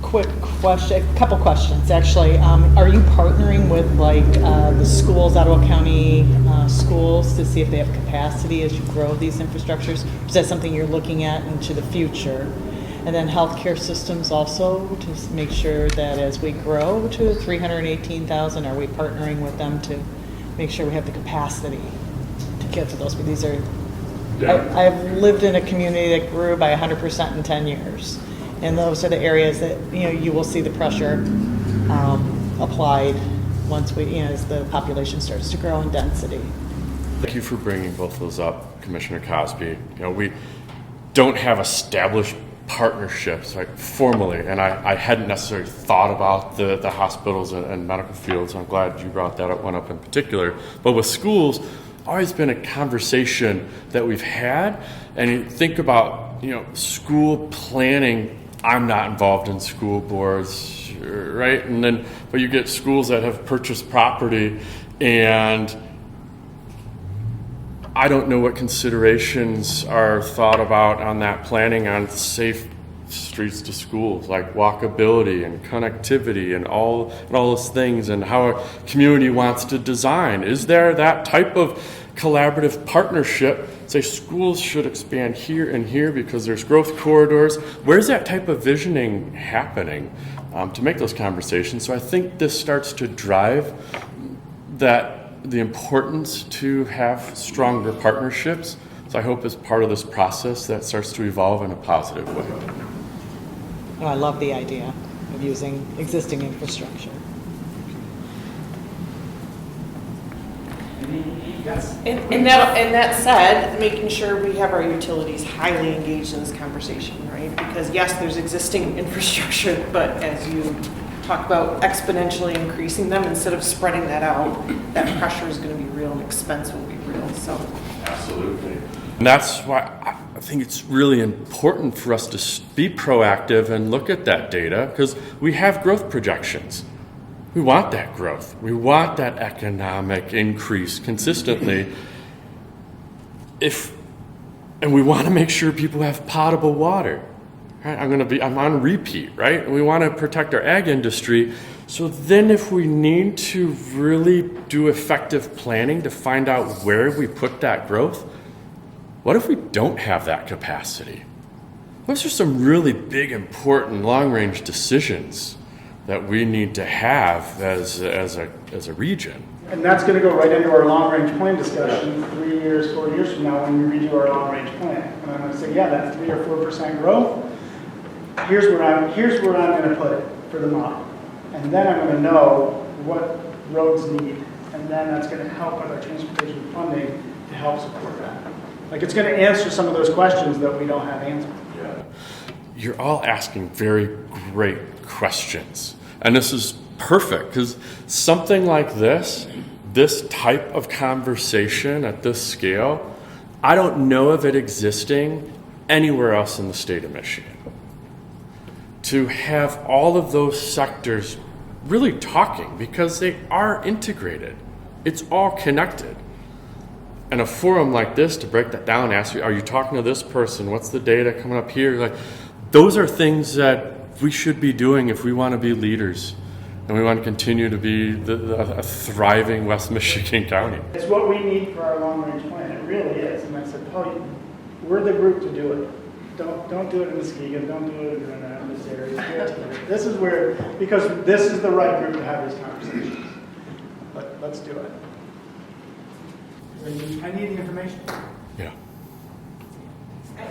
Quick question, a couple questions actually. Are you partnering with the schools, Ottawa County schools, to see if they have capacity as you grow these infrastructures? Is that something you're looking at into the future? And then healthcare systems also, to make sure that as we grow to 318,000, are we partnering with them to make sure we have the capacity to get to those? But these are, I've lived in a community that grew by 100% in 10 years. And those are the areas that, you will see the pressure applied once as the population starts to grow in density. Thank you for bringing both those up, Commissioner Cosby. We don't have established partnerships formally, and I hadn't necessarily thought about the hospitals and medical fields. I'm glad you brought that one up in particular. But with schools, always been a conversation that we've had. And you think about, school planning. I'm not involved in school boards, right? But you get schools that have purchased property, and I don't know what considerations are thought about on that planning on safe streets to schools, like walkability and connectivity and all those things, and how a community wants to design. Is there that type of collaborative partnership? Say schools should expand here and here because there's growth corridors. Where's that type of visioning happening to make those conversations? So I think this starts to drive the importance to have stronger partnerships. So I hope as part of this process that starts to evolve in a positive way. Oh, I love the idea of using existing infrastructure. Yes. And that said, making sure we have our utilities highly engaged in this conversation, right? Because yes, there's existing infrastructure, but as you talk about exponentially increasing them instead of spreading that out, that pressure is going to be real and expense will be real. So absolutely. And that's why think it's really important for us to be proactive and look at that data because we have growth projections. We want that growth. We want that economic increase consistently. And we want to make sure people have potable water. Right? I'm on repeat, right? We want to protect our ag industry. So then if we need to really do effective planning to find out where we put that growth, what if we don't have that capacity? Those are some really big, important, long-range decisions that we need to have as a region. And that's going to go right into our long-range plan discussion 3 years, 4 years from now when we redo our long-range plan. And I'm going to say, yeah, that's 3 or 4% growth. Here's where I'm going to put it for the model. And then I'm going to know what roads need. And then that's going to help with our transportation funding to help support that. Like it's going to answer some of those questions that we don't have answered. Yeah. You're all asking very great questions. And this is perfect because something like this type of conversation at this scale, I don't know of it existing anywhere else in the state of Michigan. To have all of those sectors really talking because they are integrated. It's all connected. And a forum like this to break that down, ask you, are you talking to this person? What's the data coming up here? Like, those are things that we should be doing if we want to be leaders and we want to continue to be a thriving West Michigan county. It's what we need for our long-range plan. It really is. And I said, Paul, we're the group to do it. Don't do it in Muskegon. Don't do it in this area. Do it together. This is where, because this is the right group to have these conversations. But let's do it. I need the information. Yeah.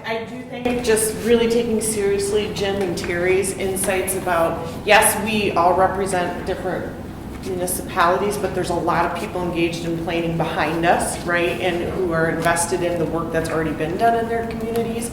I do think just really taking seriously Jim and Terry's insights about, yes, we all represent different municipalities, but there's a lot of people engaged in planning behind us, right? And who are invested in the work that's already been done in their communities.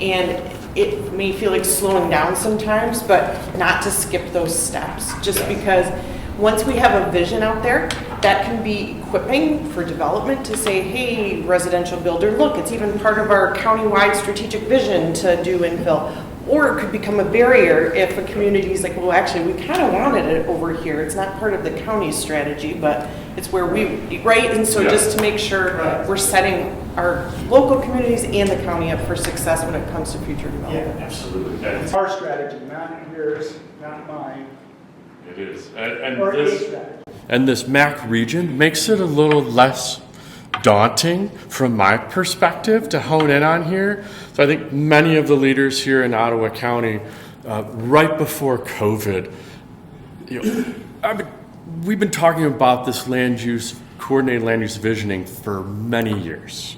And it may feel like slowing down sometimes, but not to skip those steps, just because once we have a vision out there, that can be equipping for development to say, hey, residential builder, look, it's even part of our countywide strategic vision to do infill. Or it could become a barrier if a community is like, well, actually, we kind of wanted it over here. It's not part of the county's strategy, but it's where we, right? And so just to make sure we're setting our local communities and the county up for success when it comes to future development. Yeah, absolutely. It's our strategy, not yours, not mine. It is. Or a strategy. And this MACC region makes it a little less daunting from my perspective to hone in on here. So I think many of the leaders here in Ottawa County, right before COVID, we've been talking about this coordinated land use visioning for many years.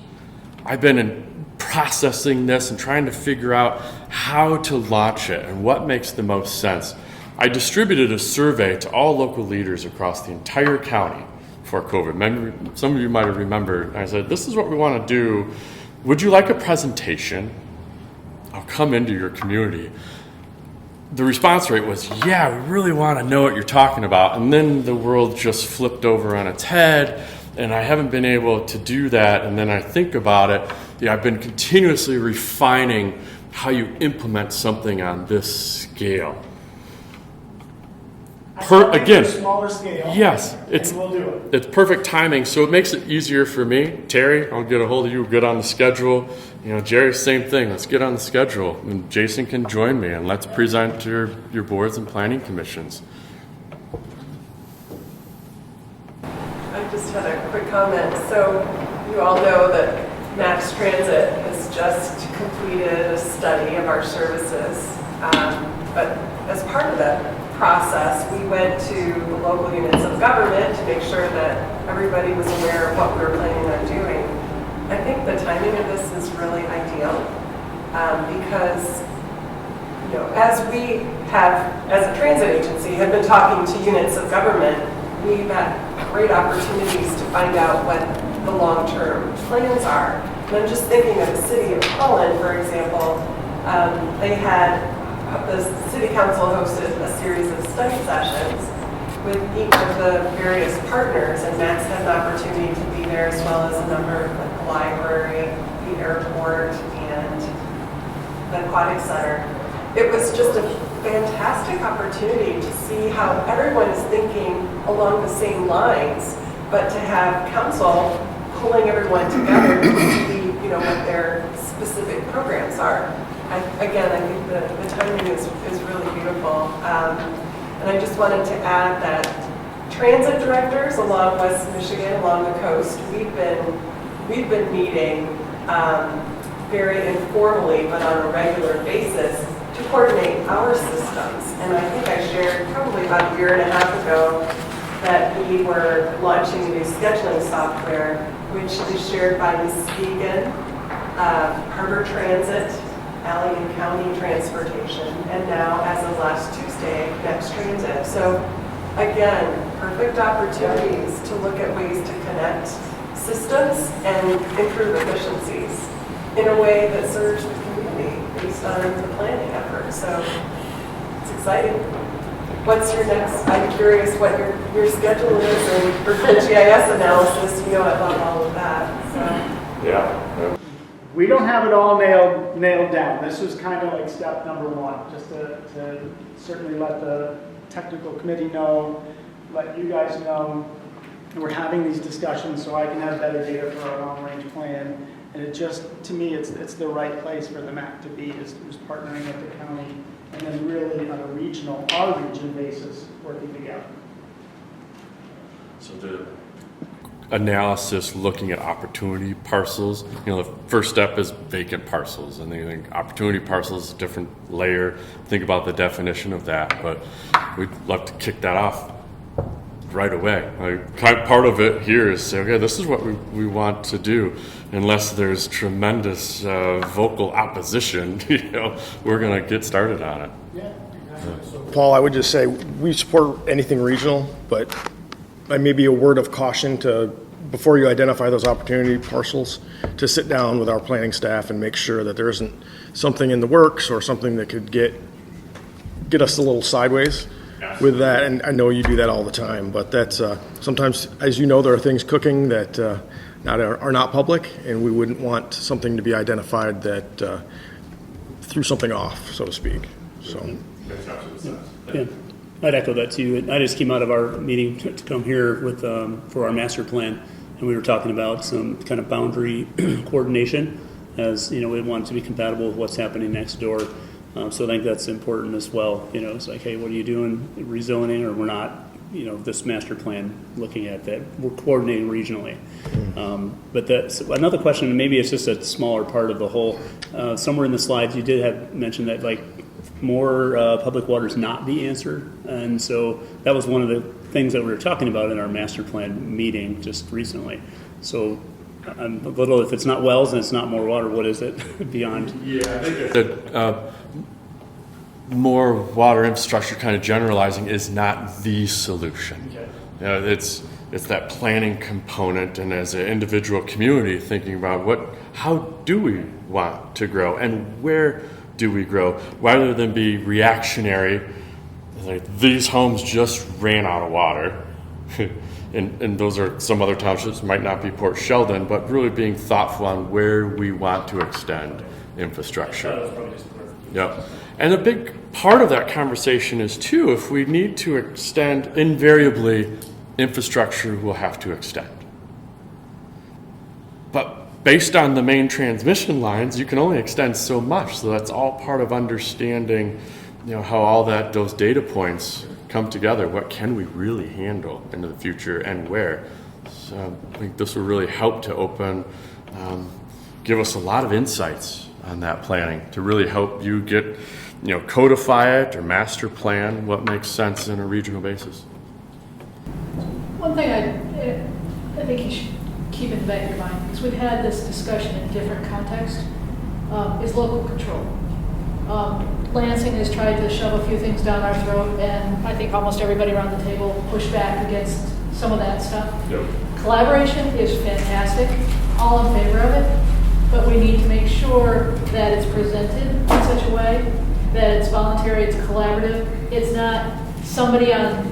I've been processing this and trying to figure out how to launch it and what makes the most sense. I distributed a survey to all local leaders across the entire county before COVID. Some of you might have remembered. I said, this is what we want to do. Would you like a presentation? I'll come into your community. The response rate was, yeah, we really want to know what you're talking about. And then the world just flipped over on its head, and I haven't been able to do that. And then I think about it, I've been continuously refining how you implement something on this scale. Again, smaller scale. Yes, we'll do it. It's perfect timing, so it makes it easier for me. Terry, I'll get a hold of you, get on the schedule. Jerry, same thing. Let's get on the schedule, and Jason can join me, and let's present to your boards and planning commissions. I just had a quick comment. So you all know that Mass Transit has just completed a study of our services, but as part of that process, we went to the local units of government to make sure that everybody was aware of what we were planning on doing. I think the timing of this is really ideal because, as we have, as a transit agency, have been talking to units of government, we've had great opportunities to find out what the long-term plans are. And I'm just thinking of the city of Holland, for example. The city council hosted a series of study sessions with each of the various partners, and Max had an opportunity to be there, as well as a number of the library, the airport, and the aquatic center. It was just a fantastic opportunity to see how everyone is thinking along the same lines, but to have council pulling everyone together to see, what their specific programs are. I think the timing is really beautiful. And I just wanted to add that transit directors along West Michigan, along the coast, we've been meeting very informally, but on a regular basis, to coordinate our systems. And I think I shared probably about a year and a half ago that we were launching a new scheduling software, which is shared by Muskegon, Harbor Transit, Allegan County Transportation, and now, as of last Tuesday, Next Transit. So again, perfect opportunities to look at ways to connect systems and improve efficiencies in a way that serves the community based on the planning effort. So it's exciting. What's your next? I'm curious what your schedule is, and for the GIS analysis, I love all of that. So. Yeah. We don't have it all nailed down. This was kind of like step number one, just to certainly let the technical committee know, let you guys know. We're having these discussions so I can have better data for our long-range plan. And it just, to me, it's the right place for the MACC to be, is partnering with the county, and then really on a our region basis, working together. So the analysis looking at opportunity parcels, the first step is vacant parcels, and they think opportunity parcels is a different layer. Think about the definition of that, but we'd love to kick that off right away. Part of it here is say, okay, this is what we want to do. Unless there's tremendous vocal opposition, we're going to get started on it. Yeah, exactly. Paul, I would just say we support anything regional, but maybe a word of caution before you identify those opportunity parcels, to sit down with our planning staff and make sure that there isn't something in the works or something that could get us a little sideways with that. And I know you do that all the time, but that's sometimes, as you know, there are things cooking that are not public, and we wouldn't want something to be identified that threw something off, so to speak. So. Yeah, I'd echo that too. I just came out of our meeting to come here with for our master plan, and we were talking about some kind of boundary coordination, as we want it to be compatible with what's happening next door. So I think that's important as well. It's like, hey, what are you doing, rezoning, or we're not? This master plan looking at that, we're coordinating regionally. But that's another question, and maybe it's just a smaller part of the whole. Somewhere in the slides, you did have mentioned that more public water is not the answer, and so that was one of the things that we were talking about in our master plan meeting just recently. So I'm a little, if it's not wells and it's not more water, what is it beyond? Yeah, I think that more water infrastructure, kind of generalizing, is not the solution. Okay. It's that planning component, and as an individual community thinking about how do we want to grow and where do we grow, rather than be reactionary, like these homes just ran out of water. And those are some other townships, might not be Port Sheldon, but really being thoughtful on where we want to extend infrastructure. Yep. And a big part of that conversation is too, if we need to extend, invariably infrastructure will have to extend. But based on the main transmission lines, you can only extend so much. So that's all part of understanding, how all those data points come together. What can we really handle into the future, and where? So I think this will really help to open, give us a lot of insights on that planning to really help you get, codify it or master plan what makes sense in a regional basis. One thing I think you should keep in the back of your mind, because we've had this discussion in different contexts, is local control. Lansing has tried to shove a few things down our throat, and I think almost everybody around the table pushed back against some of that stuff. Yep. Collaboration is fantastic, all in favor of it, but we need to make sure that it's presented in such a way that it's voluntary, it's collaborative. It's not somebody on,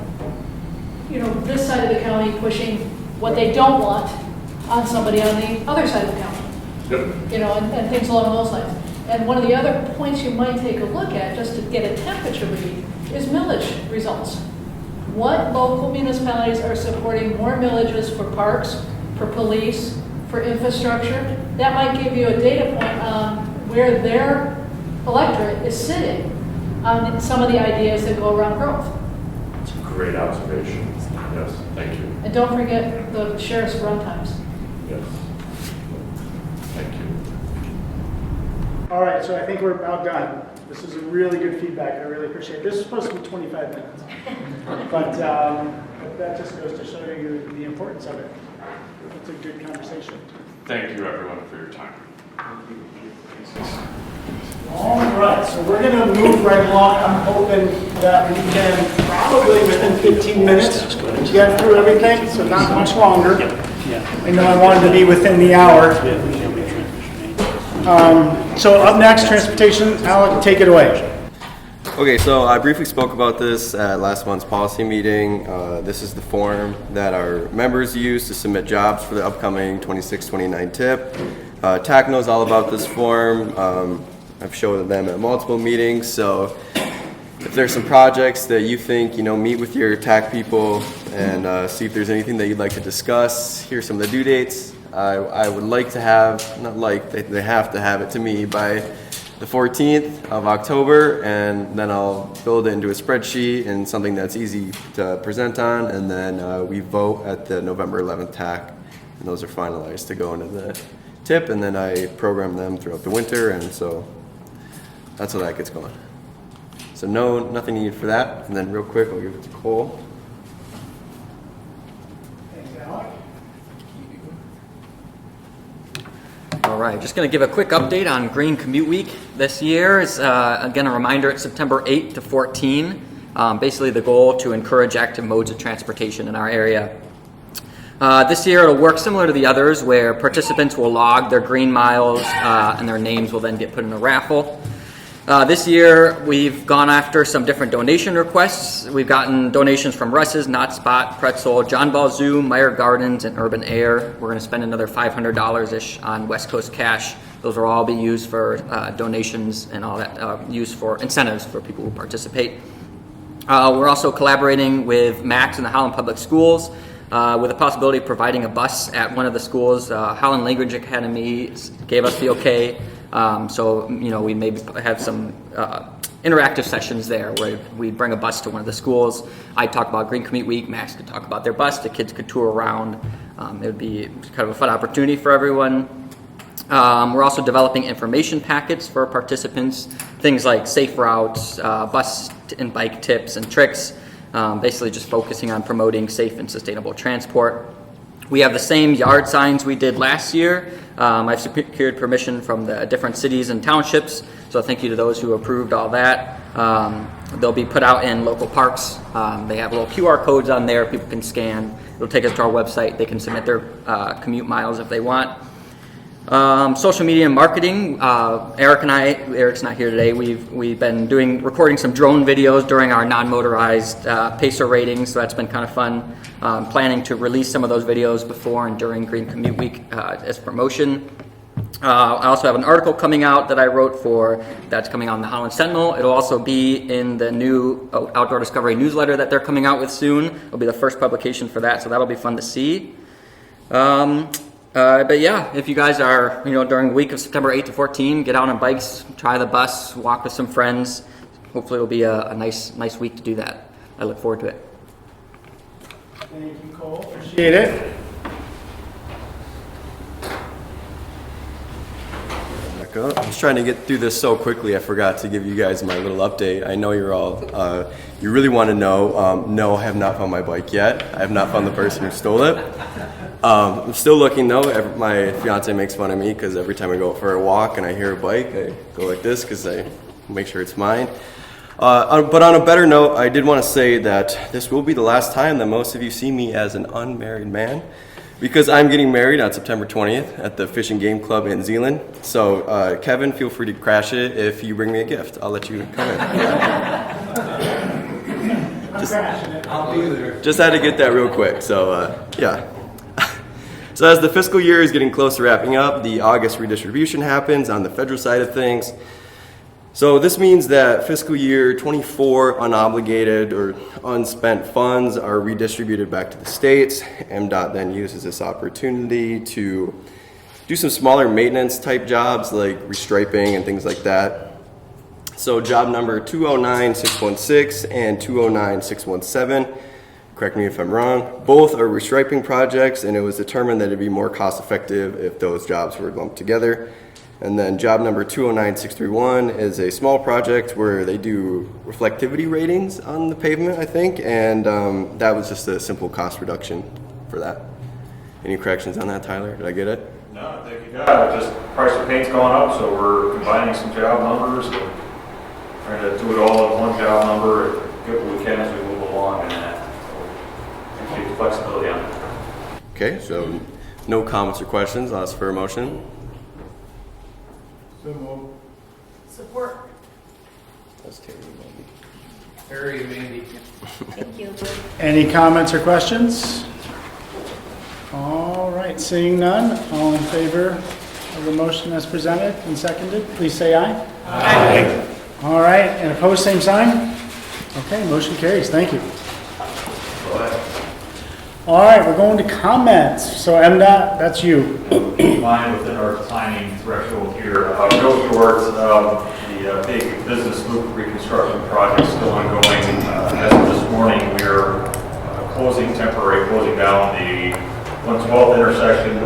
this side of the county pushing what they don't want on somebody on the other side of the county. Yep. And things along those lines. And one of the other points you might take a look at, just to get a temperature read, is millage results. What local municipalities are supporting more millages for parks, for police, for infrastructure? That might give you a data point on where their electorate is sitting on some of the ideas that go around growth. It's a great observation. Yes, thank you. And don't forget the sheriff's run times. Yes. Thank you. All right, so I think we're about done. This is a really good feedback. I really appreciate it. This is supposed to be 25 minutes. But that just goes to show you the importance of it. It's a good conversation. Thank you, everyone, for your time. All right, so we're going to move right along. I'm hoping that we can probably within 15 minutes get through everything, so not much longer. I know I wanted to be within the hour. So up next, transportation. Alec, take it away. Okay, so I briefly spoke about this at last month's policy meeting. This is the form that our members use to submit jobs for the upcoming 26-29 TIP. TAC knows all about this form. I've showed them at multiple meetings, so if there's some projects that you think, meet with your TAC people and see if there's anything that you'd like to discuss. Here's some of the due dates. I would like to have, they have to have it to me by the 14th of October, and then I'll build it into a spreadsheet and something that's easy to present on, and then we vote at the November 11th TAC, and those are finalized to go into the TIP, and then I program them throughout the winter, and so that's how that gets going. So nothing needed for that, and then real quick, I'll give it to Cole. Thanks, Alec. All right, just going to give a quick update on Green Commute Week this year. Is again a reminder, it's September 8th to 14. Basically the goal to encourage active modes of transportation in our area. This year it'll work similar to the others, where participants will log their green miles and their names will then get put in a raffle. This year we've gone after some different donation requests. We've gotten donations from Russ's, Not Spot, Pretzel, John Ball Zoo, Meyer Gardens, and Urban Air. We're going to spend another $500-ish on West Coast Cash. Those will all be used for donations and all that, used for incentives for people who participate. We're also collaborating with MACC and the Holland Public Schools with the possibility of providing a bus at one of the schools. Holland Language Academy gave us the okay. So, we maybe have some interactive sessions there where we bring a bus to one of the schools. I talk about Green Commute Week, Max could talk about their bus, the kids could tour around. It would be kind of a fun opportunity for everyone. We're also developing information packets for participants, things like safe routes, bus and bike tips and tricks, basically just focusing on promoting safe and sustainable transport. We have the same yard signs we did last year. I've secured permission from the different cities and townships, so thank you to those who approved all that. They'll be put out in local parks. They have little QR codes on there people can scan. It'll take us to our website. They can submit their commute miles if they want. Social media and marketing. Eric's not here today. We've been recording some drone videos during our non-motorized Pacer ratings, so that's been kind of fun. Planning to release some of those videos before and during Green Commute Week as promotion. I also have an article coming out that I wrote that's coming on the Holland Sentinel. It'll also be in the new Outdoor Discovery newsletter that they're coming out with soon. It'll be the first publication for that, so that'll be fun to see. But yeah, if you guys are, during the week of September 8 to 14, get out on bikes, try the bus, walk with some friends. Hopefully it'll be a nice week to do that. I look forward to it. Thank you, Cole. Appreciate it. Back up. I was trying to get through this so quickly, I forgot to give you guys my little update. I know you're all, you really want to know. No, I have not found my bike yet. I have not found the person who stole it. I'm still looking though. My fiance makes fun of me because every time I go for a walk and I hear a bike, I go like this because I make sure it's mine. But on a better note, I did want to say that this will be the last time that most of you see me as an unmarried man, because I'm getting married on September 20th at the Fish and Game Club in Zeeland. So Kevin, feel free to crash it if you bring me a gift. I'll let you come in. I'm crashing it. Just had to get that real quick. So yeah. So as the fiscal year is getting close to wrapping up, the August redistribution happens on the federal side of things. So this means that fiscal year 24 unobligated or unspent funds are redistributed back to the states. MDOT then uses this opportunity to do some smaller maintenance type jobs like restriping and things like that. So job number 209616 and 209617, correct me if I'm wrong, both are restriping projects, and it was determined that it'd be more cost effective if those jobs were lumped together. And then job number 209631 is a small project where they do reflectivity ratings on the pavement, I think, and that was just a simple cost reduction for that. Any corrections on that, Tyler? Did I get it? No, I think you got it. Just price of paint's going up, so we're combining some job numbers and trying to do it all in one job number and get what we can as we move along in that. So keep the flexibility on it. Okay, so no comments or questions. I'll ask for a motion. So moved. Support. That's Terry. Harry, Mandy. Thank you. Any comments or questions? All right, seeing none, all in favor of the motion as presented and seconded, please say aye. Aye. All right, and opposed, same sign? Okay, motion carries, thank you. All right, we're going to comments. So MDOT, that's you. Mine within our timing threshold here. Go towards the big business loop reconstruction project still ongoing. As of this morning, we're temporary closing down the 112th intersection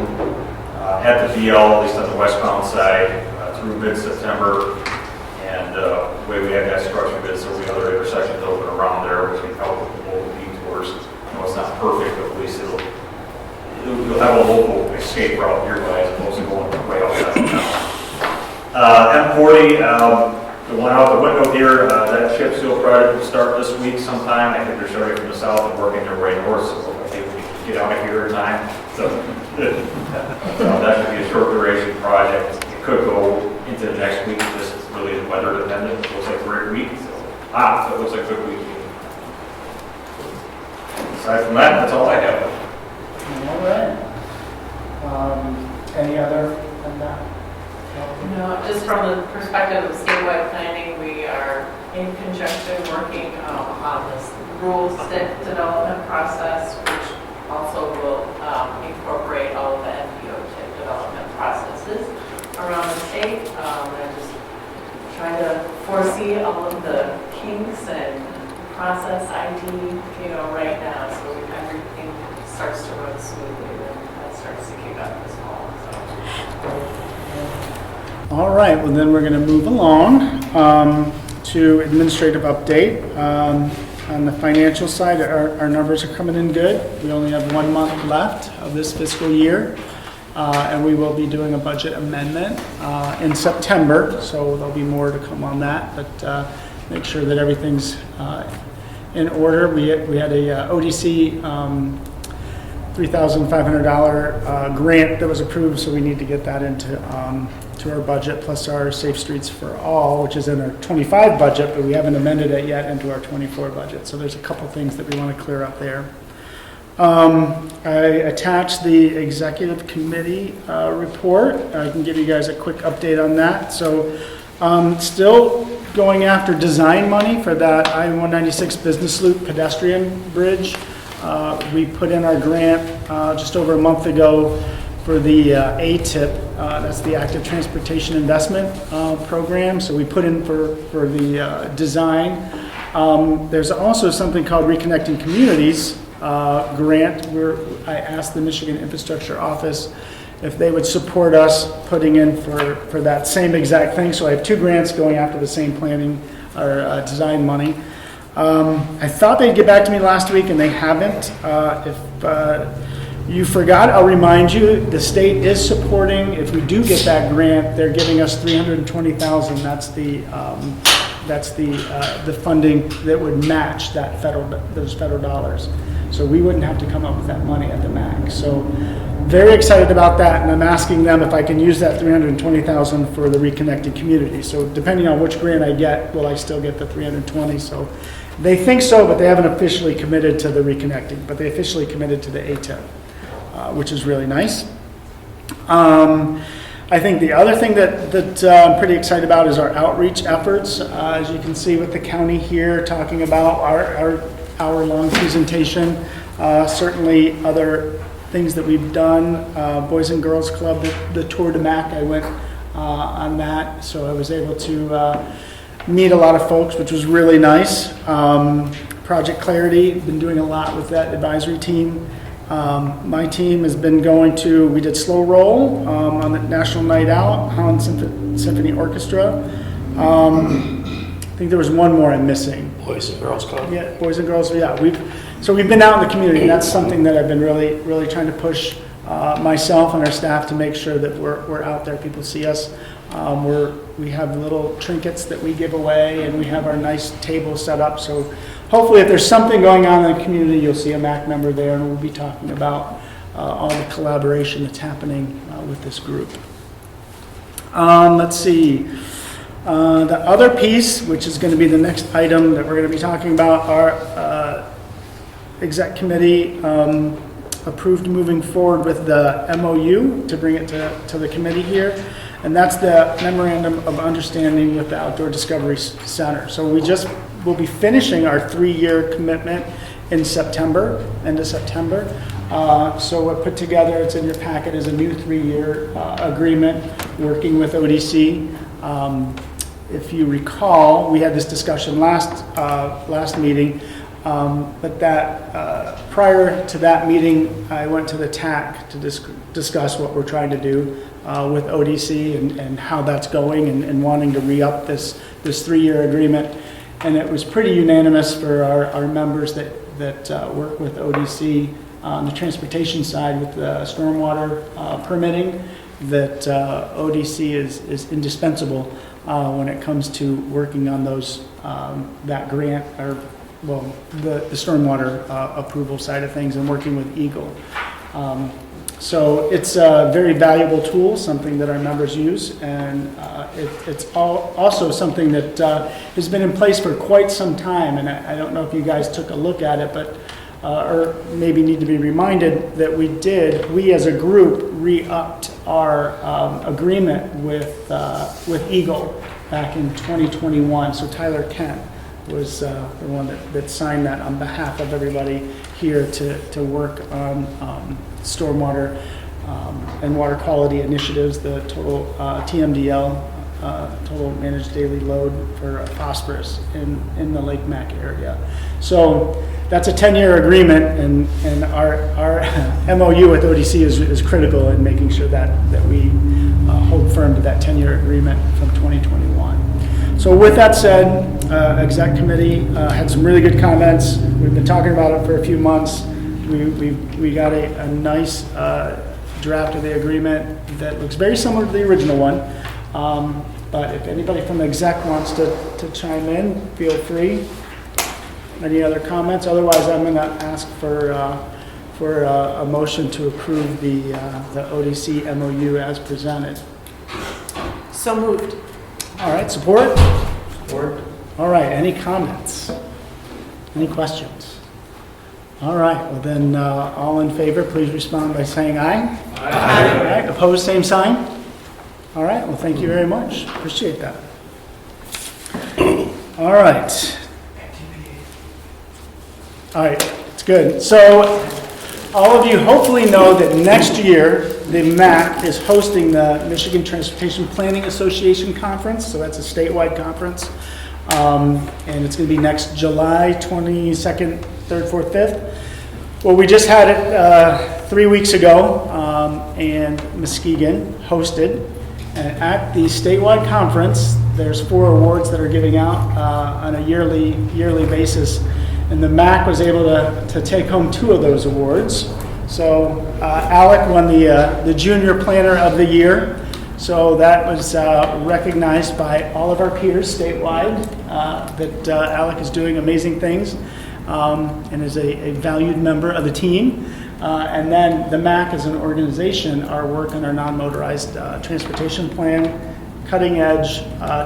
at the DL, at least on the westbound side, through mid-September. And the way we have that structured is there'll be other intersections open around there, which can help with the local detours. It's not perfect, but at least you'll have a local escape route nearby as opposed to going way outside of town. M40, the one out the window here, that chip seal project will start this week sometime. I think they're starting from the south and working their way north, so I think we can get out of here in time. So that should be a short duration project. It could go into the next week. This is really weather dependent. It looks like a great week. So it looks like a good week. Aside from that, that's all I have. All right. Any other on that? No, just from the perspective of statewide planning, we are in conjunction working on this rural stick development process, which also will incorporate all of the NPO tip development processes around the state. And just trying to foresee all of the kinks and process ID, right now, so everything starts to run smoothly and that starts to kick up this fall. So. All right, well then we're going to move along to administrative update. On the financial side, our numbers are coming in good. We only have 1 month left of this fiscal year, and we will be doing a budget amendment in September, so there'll be more to come on that, but make sure that everything's in order. We had a ODC $3,500 grant that was approved, so we need to get that into to our budget, plus our Safe Streets for All, which is in our 25 budget, but we haven't amended it yet into our 24 budget. So there's a couple things that we want to clear up there. I attached the executive committee report. I can give you guys a quick update on that. So still going after design money for that I-196 Business Loop pedestrian bridge. We put in our grant just over a month ago for the ATIP, that's the Active Transportation Investment Program. So we put in for the design. There's also something called Reconnecting Communities grant, where I asked the Michigan Infrastructure Office if they would support us putting in for that same exact thing. So I have 2 grants going after the same planning or design money. I thought they'd get back to me last week, and they haven't. If you forgot, I'll remind you, the state is supporting, if we do get that grant, they're giving us $320,000. That's the funding that would match that those federal dollars. So we wouldn't have to come up with that money at the MACC. So very excited about that, and I'm asking them if I can use that $320,000 for the reconnected community. So depending on which grant I get, will I still get the $320,000? So they think so, but they haven't officially committed to the reconnecting, but they officially committed to the ATIP. which is really nice. I think the other thing that I'm pretty excited about is our outreach efforts. As you can see with the county here talking about our hour-long presentation, certainly other things that we've done, Boys and Girls Club, the Tour de MACC, I went on that, so I was able to meet a lot of folks, which was really nice. Project Clarity, been doing a lot with that advisory team. My team has been going to, we did Slow Roll on the National Night Out, Holland Symphony Orchestra. I think there was one more I'm missing. Boys and Girls Club. Yeah, Boys and Girls, yeah. We've been out in the community, and that's something that I've been really trying to push myself and our staff to make sure that we're out there, people see us. We have little trinkets that we give away, and we have our nice table set up, so hopefully if there's something going on in the community, you'll see a MACC member there, and we'll be talking about all the collaboration that's happening with this group. Let's see. The other piece, which is going to be the next item that we're going to be talking about, our exec committee approved moving forward with the MOU to bring it to the committee here. And that's the Memorandum of Understanding with the Outdoor Discovery Center. So we'll be finishing our 3-year commitment in September, end of September. So what put together, it's in your packet, is a new 3-year agreement working with ODC. If you recall, we had this discussion last meeting, but that prior to that meeting, I went to the TAC to discuss what we're trying to do with ODC and how that's going and wanting to re-up this 3-year agreement. And it was pretty unanimous for our members that work with ODC on the transportation side with the stormwater permitting, that ODC is indispensable when it comes to working on those that grant or the stormwater approval side of things and working with Eagle. So it's a very valuable tool, something that our members use, and it's also something that has been in place for quite some time, and I don't know if you guys took a look at it, but or maybe need to be reminded that we as a group re-upped our agreement with Eagle back in 2021. So Tyler Kent was the one that signed that on behalf of everybody here to work on stormwater and water quality initiatives, the total TMDL, total managed daily load for phosphorus in the Lake MACC area. So that's a 10-year agreement, and our MOU with ODC is critical in making sure that we hold firm to that 10-year agreement from 2021. So with that said, exec committee had some really good comments. We've been talking about it for a few months. We got a nice draft of the agreement that looks very similar to the original one. But if anybody from the exec wants to chime in, feel free. Any other comments? Otherwise, I'm going to ask for a motion to approve the ODC MOU as presented. So moved. All right, support? Support. All right, any comments? Any questions? All right, well then, all in favor, please respond by saying aye. Aye. All right, opposed, same sign? All right, well, thank you very much. Appreciate that. All right. All right, it's good. So all of you hopefully know that next year, the MACC is hosting the Michigan Transportation Planning Association Conference. So that's a statewide conference. And it's going to be next July 22nd, 3rd, 4th, 5th. Well, we just had it 3 weeks ago, and Muskegon hosted. And at the statewide conference, there's 4 awards that are giving out on a yearly basis. And the MACC was able to take home 2 of those awards. So Alec won the Junior Planner of the Year. So that was recognized by all of our peers statewide, that Alec is doing amazing things and is a valued member of the team. And then the MACC as an organization, our work on our non-motorized transportation plan, cutting edge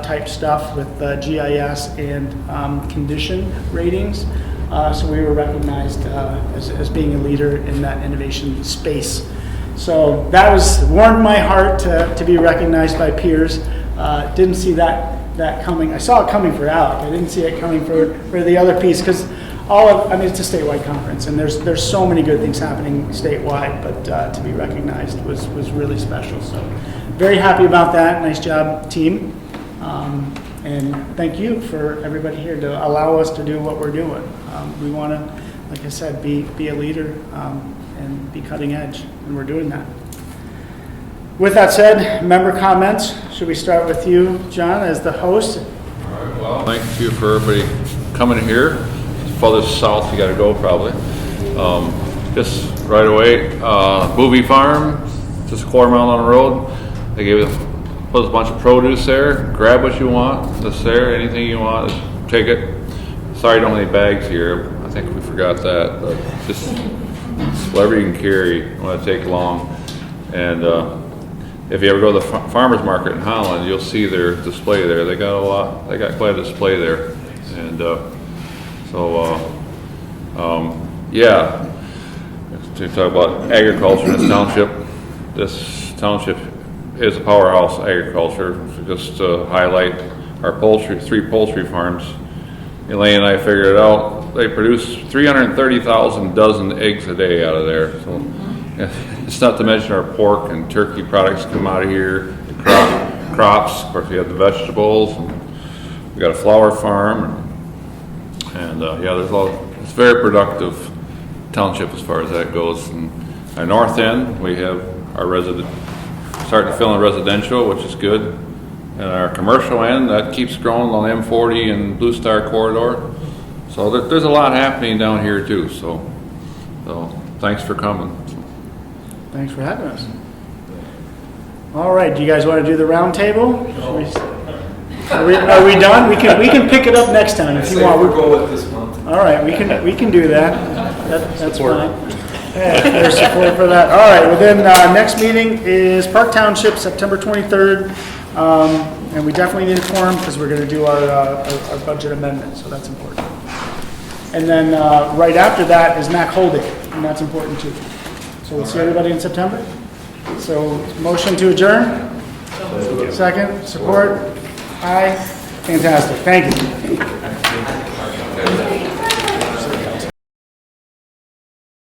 type stuff with GIS and condition ratings So we were recognized as being a leader in that innovation space. So that warmed my heart to be recognized by peers. Didn't see that coming. I saw it coming for ALEC. I didn't see it coming for the other piece, because it's a statewide conference, and there's so many good things happening statewide, but to be recognized was really special. So very happy about that. Nice job, team. And thank you for everybody here to allow us to do what we're doing. We want to, like I said, be a leader and be cutting edge, and we're doing that. With that said, member comments. Should we start with you, John, as the host? All right, well, thank you for everybody coming here. Further south you got to go probably. Just right away, Booby Farm, just a quarter mile down the road. They gave us a bunch of produce there. Grab what you want. Just there, anything you want, just take it. Sorry, don't have any bags here. I think we forgot that, but just whatever you can carry. Don't want to take long. And if you ever go to the farmers market in Holland, you'll see their display there. They got a lot. They got quite a display there, and yeah. To talk about agriculture in this township. This township is a powerhouse agriculture. Just to highlight our three poultry farms. Elaine and I figured it out. They produce 330,000 dozen eggs a day out of there. So it's not to mention our pork and turkey products come out of here. Crops, of course, we have the vegetables. And we got a flower farm, and yeah, there's a lot. It's very productive township as far as that goes. And our north end, we have our starting to fill in residential, which is good. And our commercial end, that keeps growing on M40 and Blue Star corridor. So there's a lot happening down here too. So thanks for coming. Thanks for having us. All right, do you guys want to do the round table? Are we done? We can pick it up next time if you want. We'll go with this month. All right, we can do that. That's fine. Yeah, there's support for that. All right, well then, next meeting is Park Township, September 23rd. And we definitely need a quorum because we're going to do our budget amendment, so that's important. And then right after that is MACC Holding, and that's important too. So we'll see everybody in September. So motion to adjourn? Second, support? Aye. Fantastic, thank you.